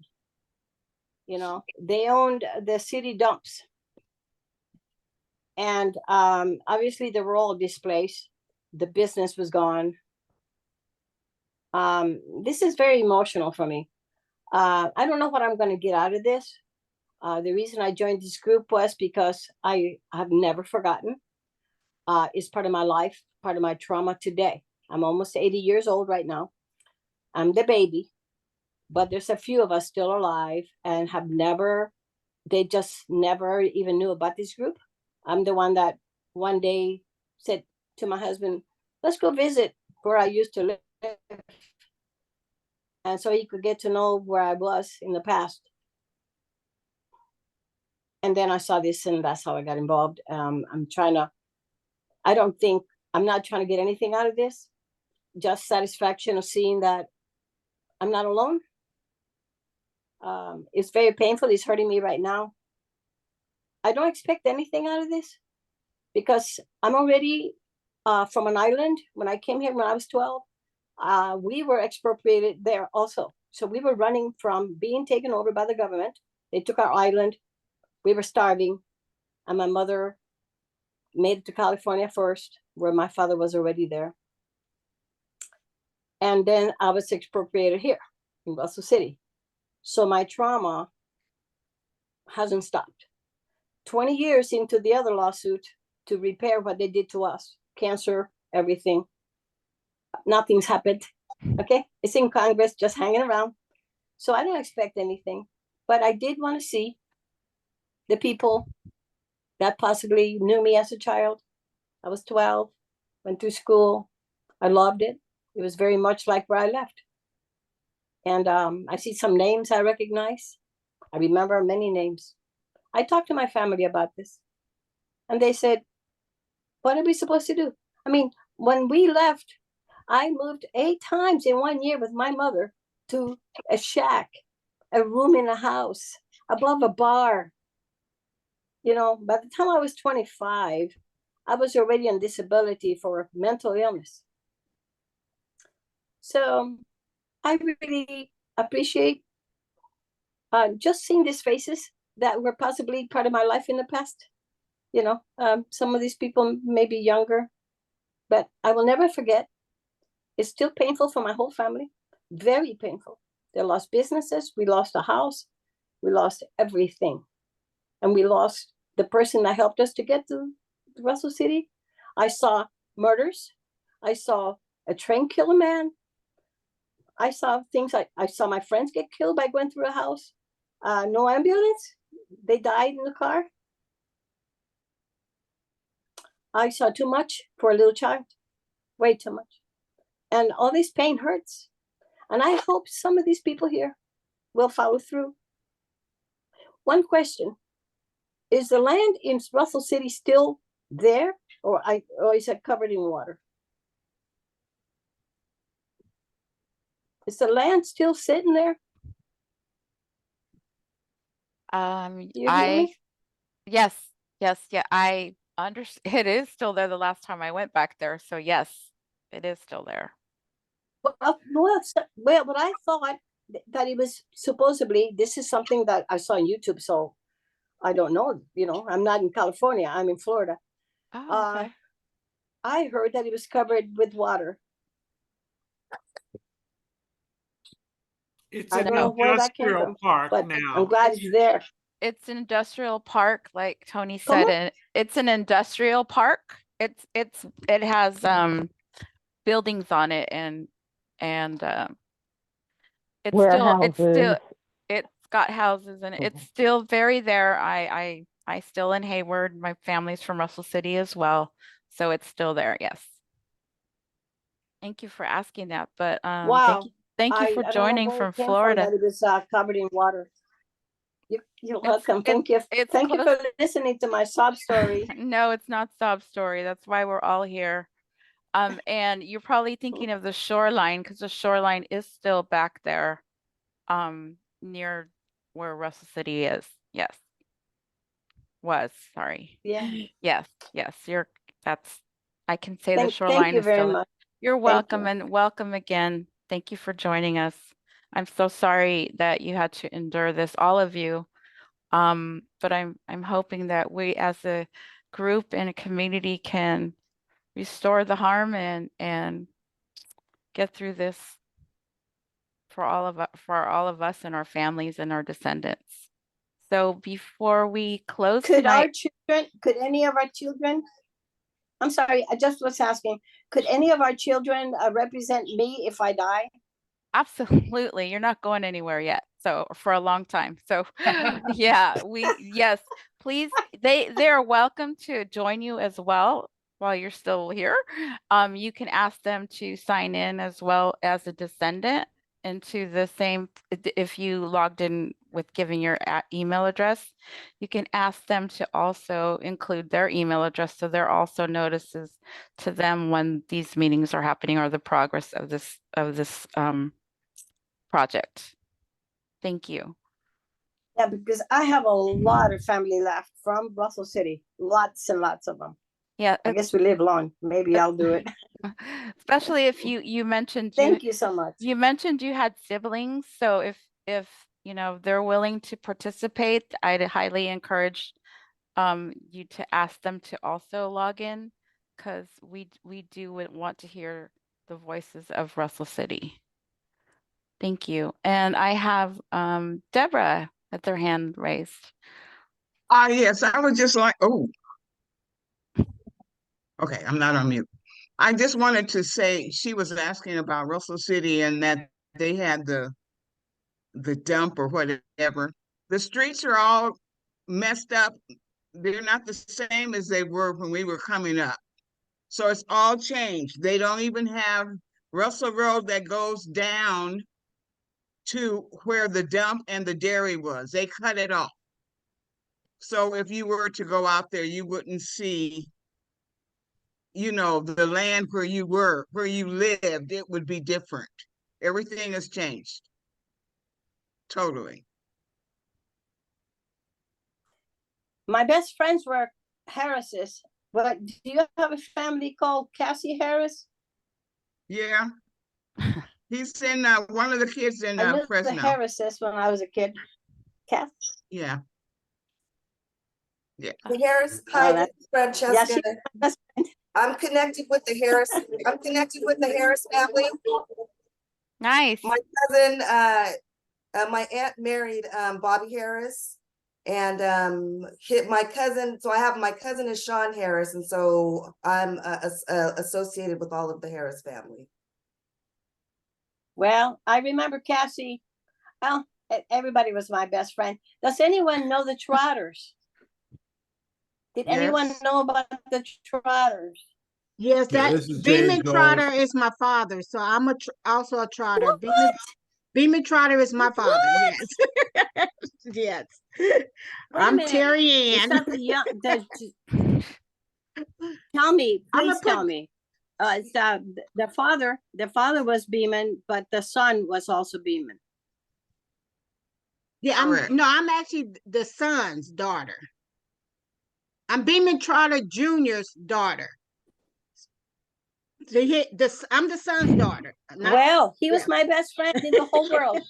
You know, they owned the city dumps. And obviously they were all displaced. The business was gone. This is very emotional for me. I don't know what I'm going to get out of this. The reason I joined this group was because I have never forgotten. It's part of my life, part of my trauma today. I'm almost 80 years old right now. I'm the baby, but there's a few of us still alive and have never they just never even knew about this group. I'm the one that one day said to my husband, let's go visit where I used to live. And so he could get to know where I was in the past. And then I saw this and that's how I got involved. I'm not trying to get anything out of this, just satisfaction of seeing that I'm not alone. It's very painful. It's hurting me right now. I don't expect anything out of this because I'm already from an island. When I came here when I was 12, we were expropriated there also. So we were running from being taken over by the government. They took our island. We were starving. And my mother made it to California first, where my father was already there. And then I was expropriated here in Russell City. So my trauma hasn't stopped. 20 years into the other lawsuit to repair what they did to us, cancer, everything. Nothing's happened. Okay, it's in Congress, just hanging around. So I don't expect anything, but I did want to see the people that possibly knew me as a child. I was 12, went through school. I loved it. It was very much like where I left. And I see some names I recognize. I remember many names. I talked to my family about this. And they said, what are we supposed to do? I mean, when we left, I moved 8 times in 1 year with my mother to a shack, a room in a house, above a bar. You know, by the time I was 25, I was already on disability for mental illness. So I really appreciate just seeing these faces that were possibly part of my life in the past. You know, some of these people may be younger, but I will never forget. It's still painful for my whole family, very painful. They lost businesses, we lost a house, we lost everything. And we lost the person that helped us to get to Russell City. I saw murders. I saw a train kill a man. I saw things like I saw my friends get killed by going through a house. No ambulance. They died in the car. I saw too much for a little child, way too much. And all this pain hurts. And I hope some of these people here will follow through. One question, is the land in Russell City still there or is it covered in water? Is the land still sitting there? You hear me? Yes, yeah, I understand. It is still there the last time I went back there. So yes, it is still there. Well, but I thought that it was supposedly, this is something that I saw on YouTube, so I don't know, you know, I'm not in California, I'm in Florida. Oh, okay. I heard that it was covered with water. It's I an don't know where that came industrial from, park but now. I'm glad it's there. It's an industrial park, like Tony Come said, on. and it's an industrial park. It has buildings on it and it's got houses and it's still very there. I still in Hayward. My family's from Russell City as well. So it's still there, yes. Thank you for asking that. But Wow. thank you for I don't know joining where from it came Florida. that it was covered in water. You're welcome. Thank you. Thank you for listening to my sob story. No, it's not sob story. That's why we're all here. And you're probably thinking of the shoreline because the shoreline is still back there, near where Russell City is. Yes. Sorry. Yeah. Yes, I can say the Thank shoreline you is very still. much. You're Thank welcome you. and welcome again. Thank you for joining us. I'm so sorry that you had to endure this, all of you. But I'm hoping that we as a group and a community can restore the harm and get through this for all of us and our families and our descendants. So before we close Could our tonight, children, could any of our children, I'm sorry, I just was asking, could any of our children represent me if I die? absolutely, you're not going anywhere yet. So for a long time. So yeah, yes, please, they're welcome to join you as well while you're still here. You can ask them to sign in as well as a descendant into the same, if you logged in with giving your email address, you can ask them to also include their email address so there also notices to them when these meetings are happening or the progress of this project. Thank you. Yeah, because I have a lot of family left from Russell City, lots and lots of them. Yeah, I guess we live long. Maybe I'll do it. especially if you mentioned Thank you so much. You mentioned you had siblings, so if they're willing to participate, I'd highly encourage you to ask them to also log in, because we do want to hear the voices of Russell City. Thank you. And I have Deborah with their hand raised. Yes, I would just like, oh, okay, I'm not on mute. I just wanted to say, she was asking about Russell City and that they had the dump or whatever. The streets are all messed up. They're not the same as they were when we were coming up. So it's all changed. They don't even have Russell Road that goes down to where the dump and the dairy was. They cut it off. So if you were to go out there, you wouldn't see, the land where you lived. It would be different. Everything has changed. Totally. My best friends were Harris's, but do you have a family called Cassie Harris? Yeah. He's in one of the kids in I knew Fresno. the Harrises when I was a kid. Cass? Yeah. Yeah. The Harris, hi, this is Francesca. Yeah, I'm connected with the Harris. I'm connected with the Harris family. Nice. My cousin, my aunt married Bobby Harris, and my cousin. So I have my cousin is Sean Harris, and so I'm associated with all of the Harris family. Well, I remember Cassie. Well, everybody was my best friend. Does anyone know the Trotters? Did anyone know about the Trotters? Yes, Yeah, that this is Beeman James Trotter Knowles. is my father, so I'm also a trotter. What? Beeman Trotter is my father. What? Yes, yes. Wait a I'm minute. Terry Is Ann. that the young? Tell me, please tell me. It's the father. The father was Beeman, but the son was also Beeman. Yeah, I'm actually the son's daughter. I'm Beeman Trotter Jr.'s daughter. I'm the son's daughter. Well, he was my best friend in the whole world.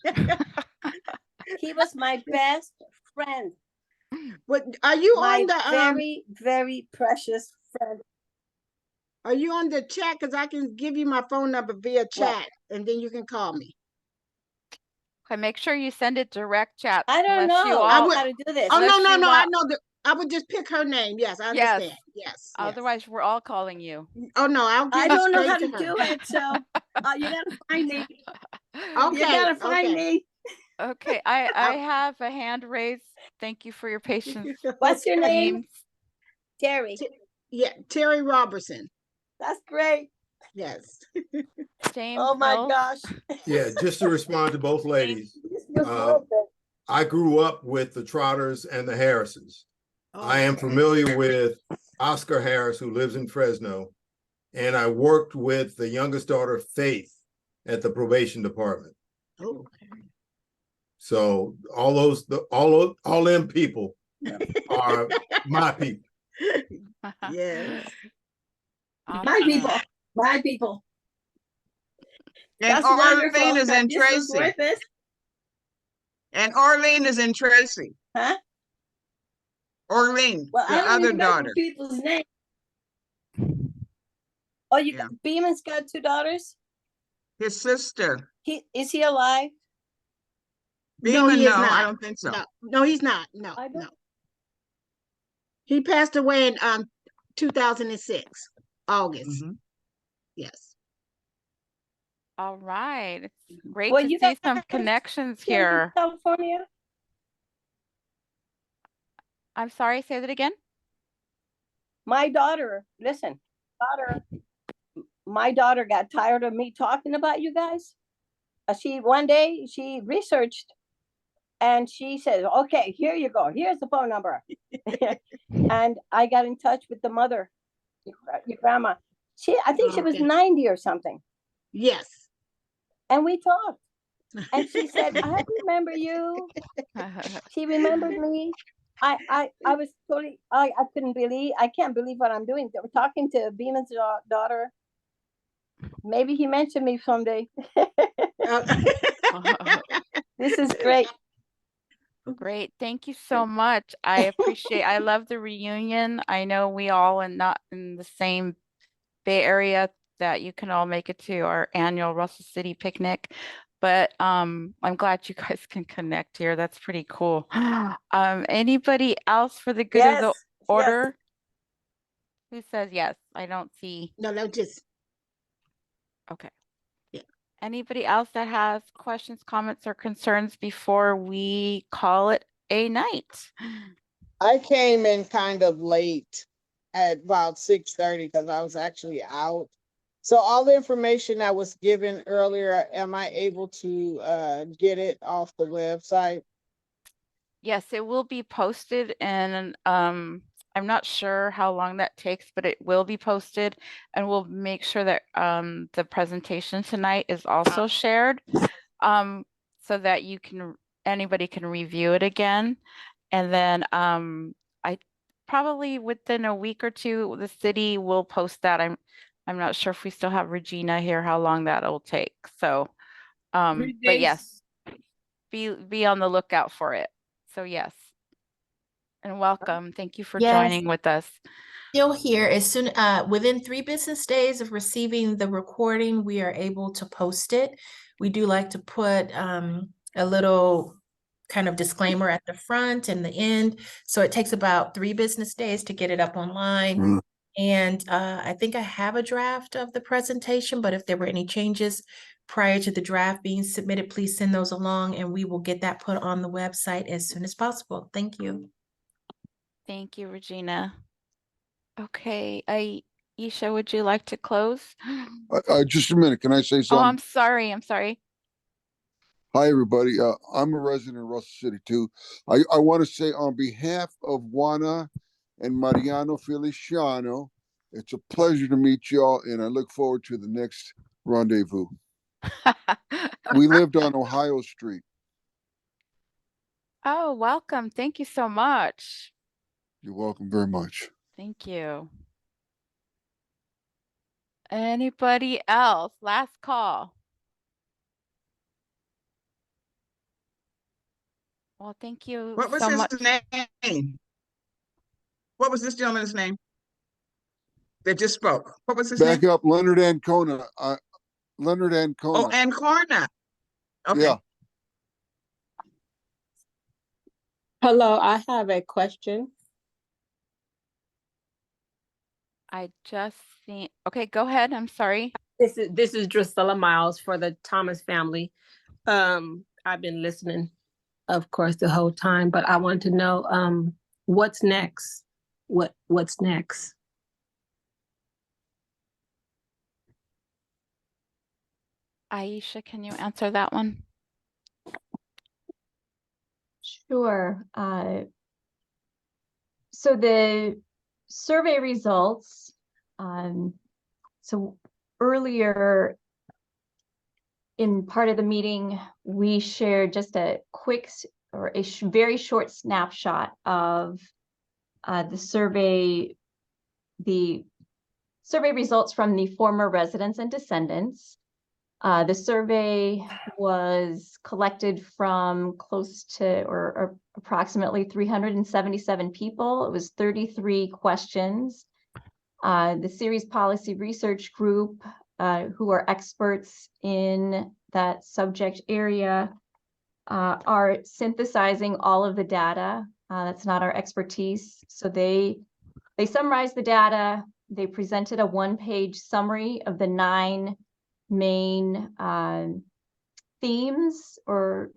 He was my best friend. But are you my on the very, very precious friend? Are you on the chat? Because I can give you my phone number via chat, and then you can call me. Okay, make sure you send it direct chat. I don't know how to do this. Oh, no. I know that. I would just pick her name. Yes, I understand. Yes. Otherwise, we're all calling you. Oh, no, I don't know how to do it, so you gotta find me. Okay. You gotta find me. Okay, I have a hand raised. Thank you for your patience. What's your name? Terry. Yeah, Terry Robertson. That's great. Yes. James. Oh my gosh. Yeah, just to respond to both ladies. I grew up with the Trotters and the Harrises. I am familiar with Oscar Harris, who lives in Fresno, and I worked with the youngest daughter, Faith, at the probation department. Oh. So all them people are my people. Yes. My people. My people. And Arlene is in Tracy. And Arlene is in Tracy. Huh? Orlean, well, the other daughter. People's name. Oh, got Beeman's got two daughters? His sister. Is he alive? Beeman, no, he is not. I don't think so. No, he's not. No. He passed away in 2006, August. Mm-hmm. Yes. All right. It's great Well, to you see some guys connections here in here. California? I'm sorry, say that again. My daughter, listen, my daughter got tired of me talking about you guys. One day she researched and she said, okay, here you go. Here's the phone number. And I got in touch with the mother, your grandma. I think she was 90 or something. Yes. And we talked. And she said, I remember you. She remembered me. I was totally, I can't believe what I'm doing. We're talking to Beeman's daughter. Maybe he mentioned me someday. This is great. Great. Thank you so much. I love the reunion. I know we all are not in the same Bay Area that you can all make it to our annual Russell City picnic. But I'm glad you guys can connect here. That's pretty cool. Anybody else for the good of the order? Who says yes? I don't see. No, just. Okay. Yeah. Anybody else that has questions, comments, or concerns before we call it a night? I came in kind of late at about 6:30 because I was actually out. So all the information that was given earlier, am I able to get it off the website? Yes, it will be posted and I'm not sure how long that takes, but it will be posted and we'll make sure that the presentation tonight is also shared so that anybody can review it again. And then I probably within a week or two, the city will post that. I'm not sure if we still have Regina here, how long that'll take. So, but yes, be on the lookout for it. So yes, and welcome. Thank you for joining with us. Still here as soon within 3 business days of receiving the recording, we are able to post it. We do like to put a little kind of disclaimer at the front and the end. So it takes about 3 business days to get it up online. And I think I have a draft of the presentation, but if there were any changes prior to the draft being submitted, please send those along and we will get that put on the website as soon as possible. Thank you. Thank you, Regina. Okay, Isha, would you like to close? Just a minute. Can I say Oh, something? I'm sorry. I'm sorry. Hi, everybody. I'm a resident of Russell City, too. I want to say on behalf of Juana and Mariano Feliciano, it's a pleasure to meet y'all, and I look forward to the next rendezvous. We lived on Ohio Street. Oh, welcome. Thank you so much. You're welcome very much. Thank you. Anybody else? Last call. Well, thank you What was so his much. name? What was this gentleman's name that just spoke? What was his Back name? up, Leonard Ancona. Leonard Ancona. Oh, Ancona. Okay. Yeah. Hello, I have a question. I just seen. Okay, go ahead. I'm sorry. This is Drusilla Miles for the Thomas family. I've been listening, of course, the whole time, but I want to know what's next? What's next? Aisha, can you answer that one? Sure. So the survey results, so earlier in part of the meeting, we shared just a quick or a very short snapshot of the survey results from the former residents and descendants. The survey was collected from close to or approximately 377 people. It was 33 questions. The Series Policy Research Group, who are experts in that subject area, are synthesizing all of the data. That's not our expertise. So they summarized the data. They presented a one-page summary of the 9 main themes, or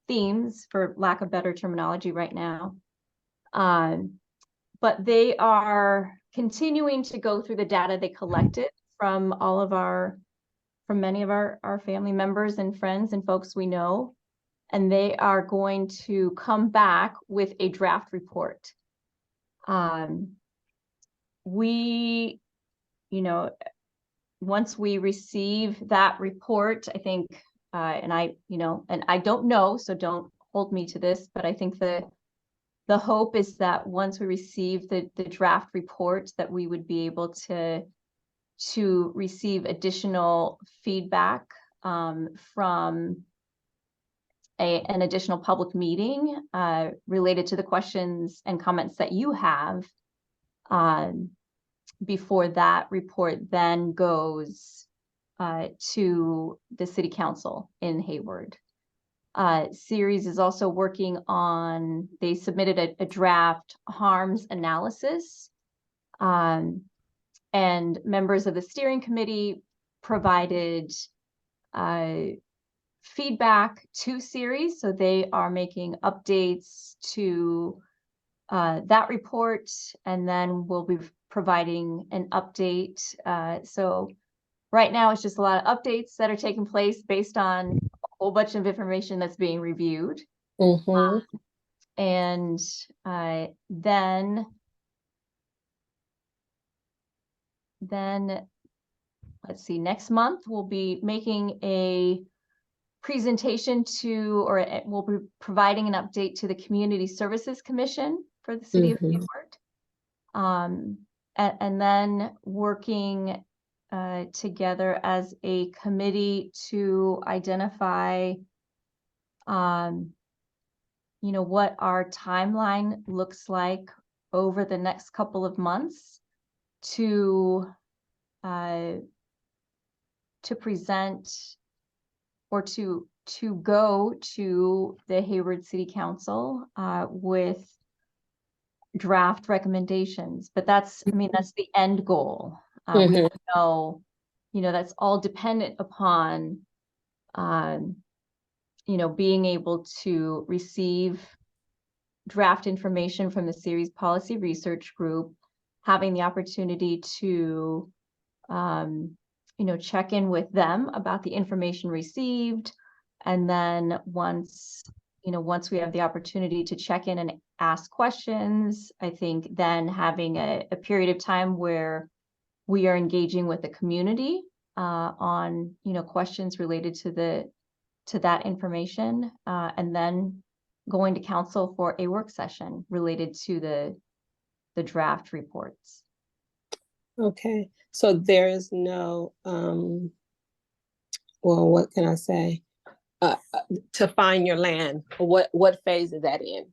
themes for lack of better terminology right now. But they are continuing to go through the data they collected from many of our family members and friends and folks we know. And they are going to come back with a draft report. We, once we receive that report, I think, and I don't know, so don't hold me to this, but I think the hope is that once we receive the draft report, that we would be able to receive additional feedback from an additional public meeting related to the questions and comments that you have before that report then goes to the City Council in Hayward. Ceres is also working on, they submitted a draft harms analysis, and members of the steering committee provided feedback to Ceres, so they are making updates to that report, and then we'll be providing an update. So right now it's just a lot of updates that are taking place based on a whole bunch of information that's being reviewed. And then let's see, next month we'll be making a presentation to, or we'll be providing an update to the Community Services Commission for the City of Hayward. And then working together as a committee to identify what our timeline looks like over the next couple of months to present or to go to the Hayward City Council with draft recommendations. But that's, that's the end goal. We don't know, that's all dependent upon being able to receive draft information from the Ceres Policy Research Group, having the opportunity to check in with them about the information received. And then once we have the opportunity to check in and ask questions, I think then having a period of time where we are engaging with the community on, questions related to that information, and then going to council for a work session related to the draft reports. Okay, so there is no, well, what can I say? To find your land, what phase is that in?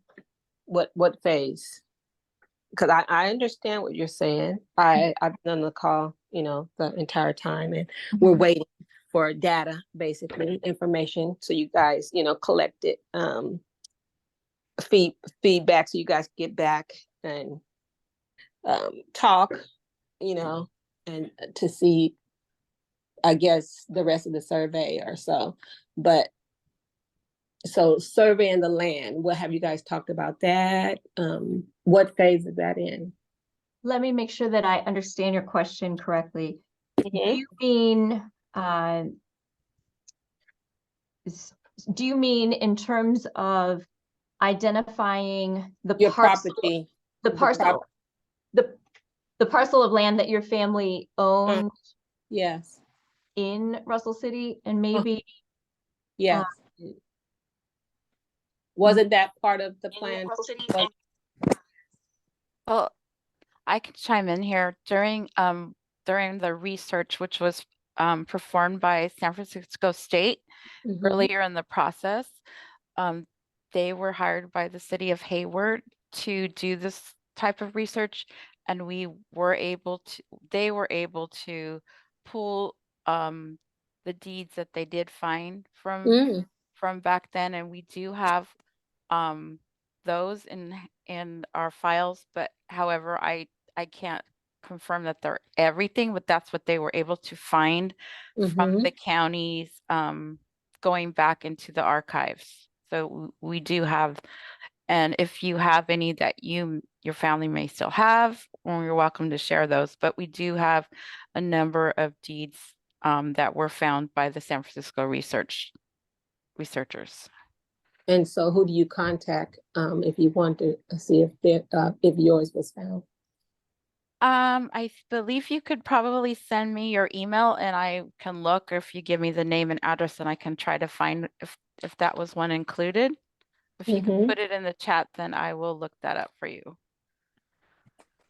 What phase? Because I understand what you're saying. I've been on the call, the entire time, and we're waiting for data, basically, information. So you guys, collect it, feedback, so you guys get back and talk, and to see, I guess, the rest of the survey or so. But so surveying the land, what have you guys talked about that? What phase is that in? Let me make sure that I understand your question correctly. Do you mean in terms of identifying the property, the parcel of land that your family owns? Yes. In Russell City, and maybe yes. Wasn't that part of the plan? Well, I can chime in here. During the research, which was performed by San Francisco State earlier in the process, they were hired by the city of Hayward to do this type of research, and they were able to pull the deeds that they did find from back then, and we do have those in our files. But however, I can't confirm that they're everything, but that's what they were able to find from the counties going back into the archives. So we do have, and if you have any that your family may still have, well, you're welcome to share those. But we do have a number of deeds that were found by the San Francisco researchers. And so who do you contact if you want to see if yours was found? I believe you could probably send me your email and I can look, or if you give me the name and address, and I can try to find if that was one included. If you could put it in the chat, then I will look that up for you.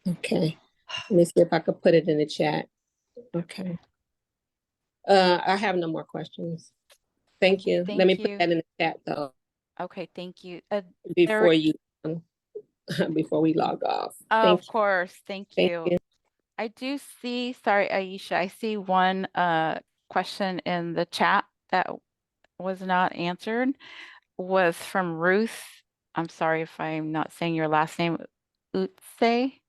Okay. Let me see if I could put it in the chat. Okay. I have no more questions. Thank you. Let me Thank put you. that in the chat though. Okay, thank you. Before you before we log off. Of course, thank you. you. I do see, sorry, Aisha, I see one question in the chat that was not answered, was from Ruth. I'm sorry if I'm not saying your last name, Utse.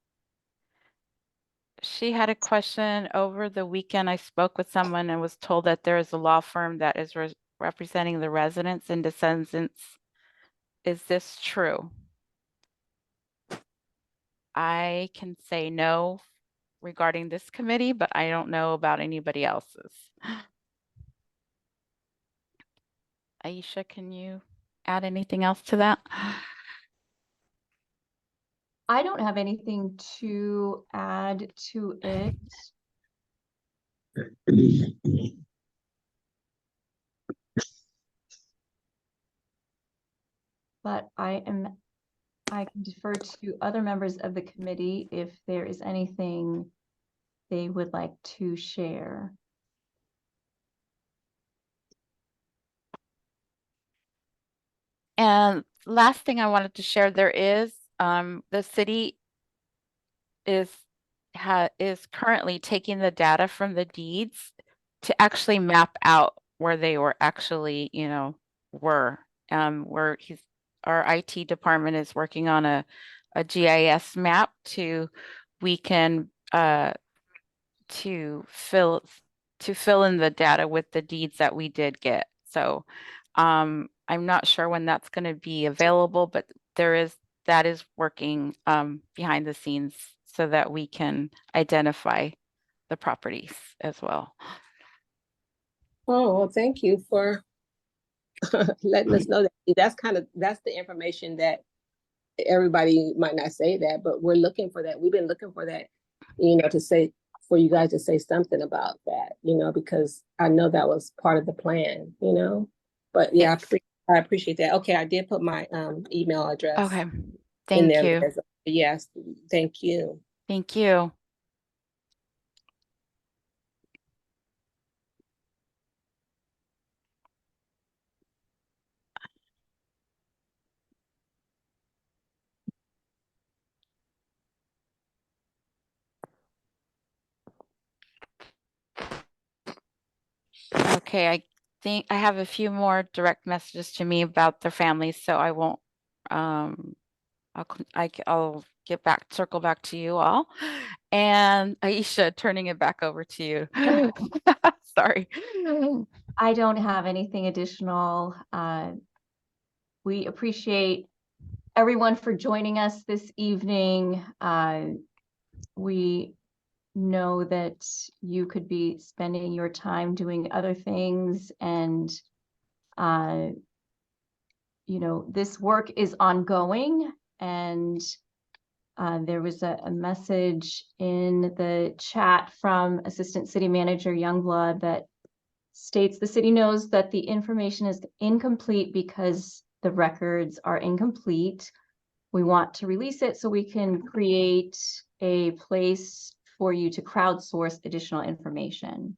She had a question over the weekend. I spoke with someone and was told that there is a law firm that is representing the residents and descendants. Is this true? I can say no regarding this committee, but I don't know about anybody else's. Aisha, can you add anything else to that? I don't have anything to add to it. But I can defer to other members of the committee if there is anything they would like to share. And last thing I wanted to share, there is the city is currently taking the data from the deeds to actually map out where they were actually, were. Our IT department is working on a GIS map to fill in the data with the deeds that we did get. So I'm not sure when that's going to be available, but that is working behind the scenes so that we can identify the properties as well. Oh, well, thank you for letting us know that. That's the information that everybody might not say that, but we're looking for that. We've been looking for that, to say, for you guys to say something about that, because I know that was part of the plan, but yeah, yes. I appreciate that. Okay. I did put my email address Okay. in Thank there. you. Yes. Thank you. Thank you. Okay, I think I have a few more direct messages to me about their families, so I won't, I'll circle back to you all. And Aisha, turning it back over to you. Sorry. I don't have anything additional. We appreciate everyone for joining us this evening. We know that you could be spending your time doing other things, and this work is ongoing. And there was a message in the chat from Assistant City Manager Youngblood that states the city knows that the information is incomplete because the records are incomplete. We want to release it so we can create a place for you to crowdsource additional information.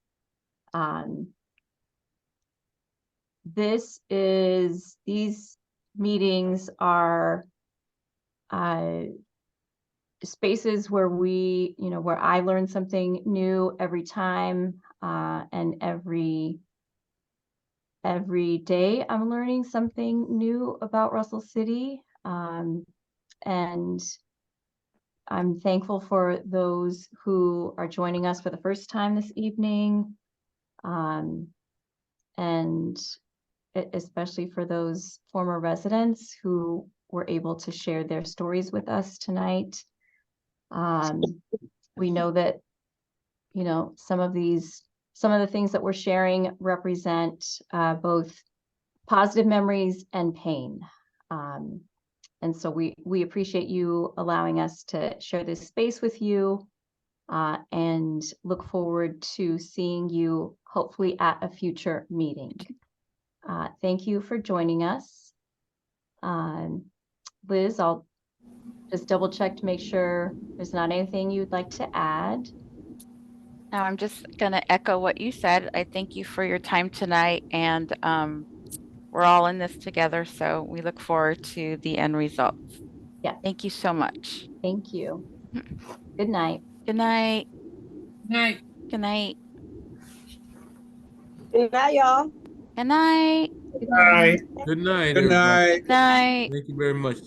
These meetings are spaces where where I learn something new every time, and every day I'm learning something new about Russell City. And I'm thankful for those who are joining us for the first time this evening. And especially for those former residents who were able to share their stories with us tonight. We know that, you know, some of the things that we're sharing represent both positive memories and pain. And so we appreciate you allowing us to share this space with you, and look forward to seeing you hopefully at a future meeting. Thank you for joining us. Liz, I'll just double check to make sure there's not anything you'd like to add. Now, I'm just going to echo what you said. I thank you for your time tonight, and we're all in this together, so we look forward to the end results. Yeah. Thank you so much. Thank you. Good night. Good night. Night. Good night. Good night, y'all. Good night. Good night. Good night, Good everybody. night. Good night. Thank you very much.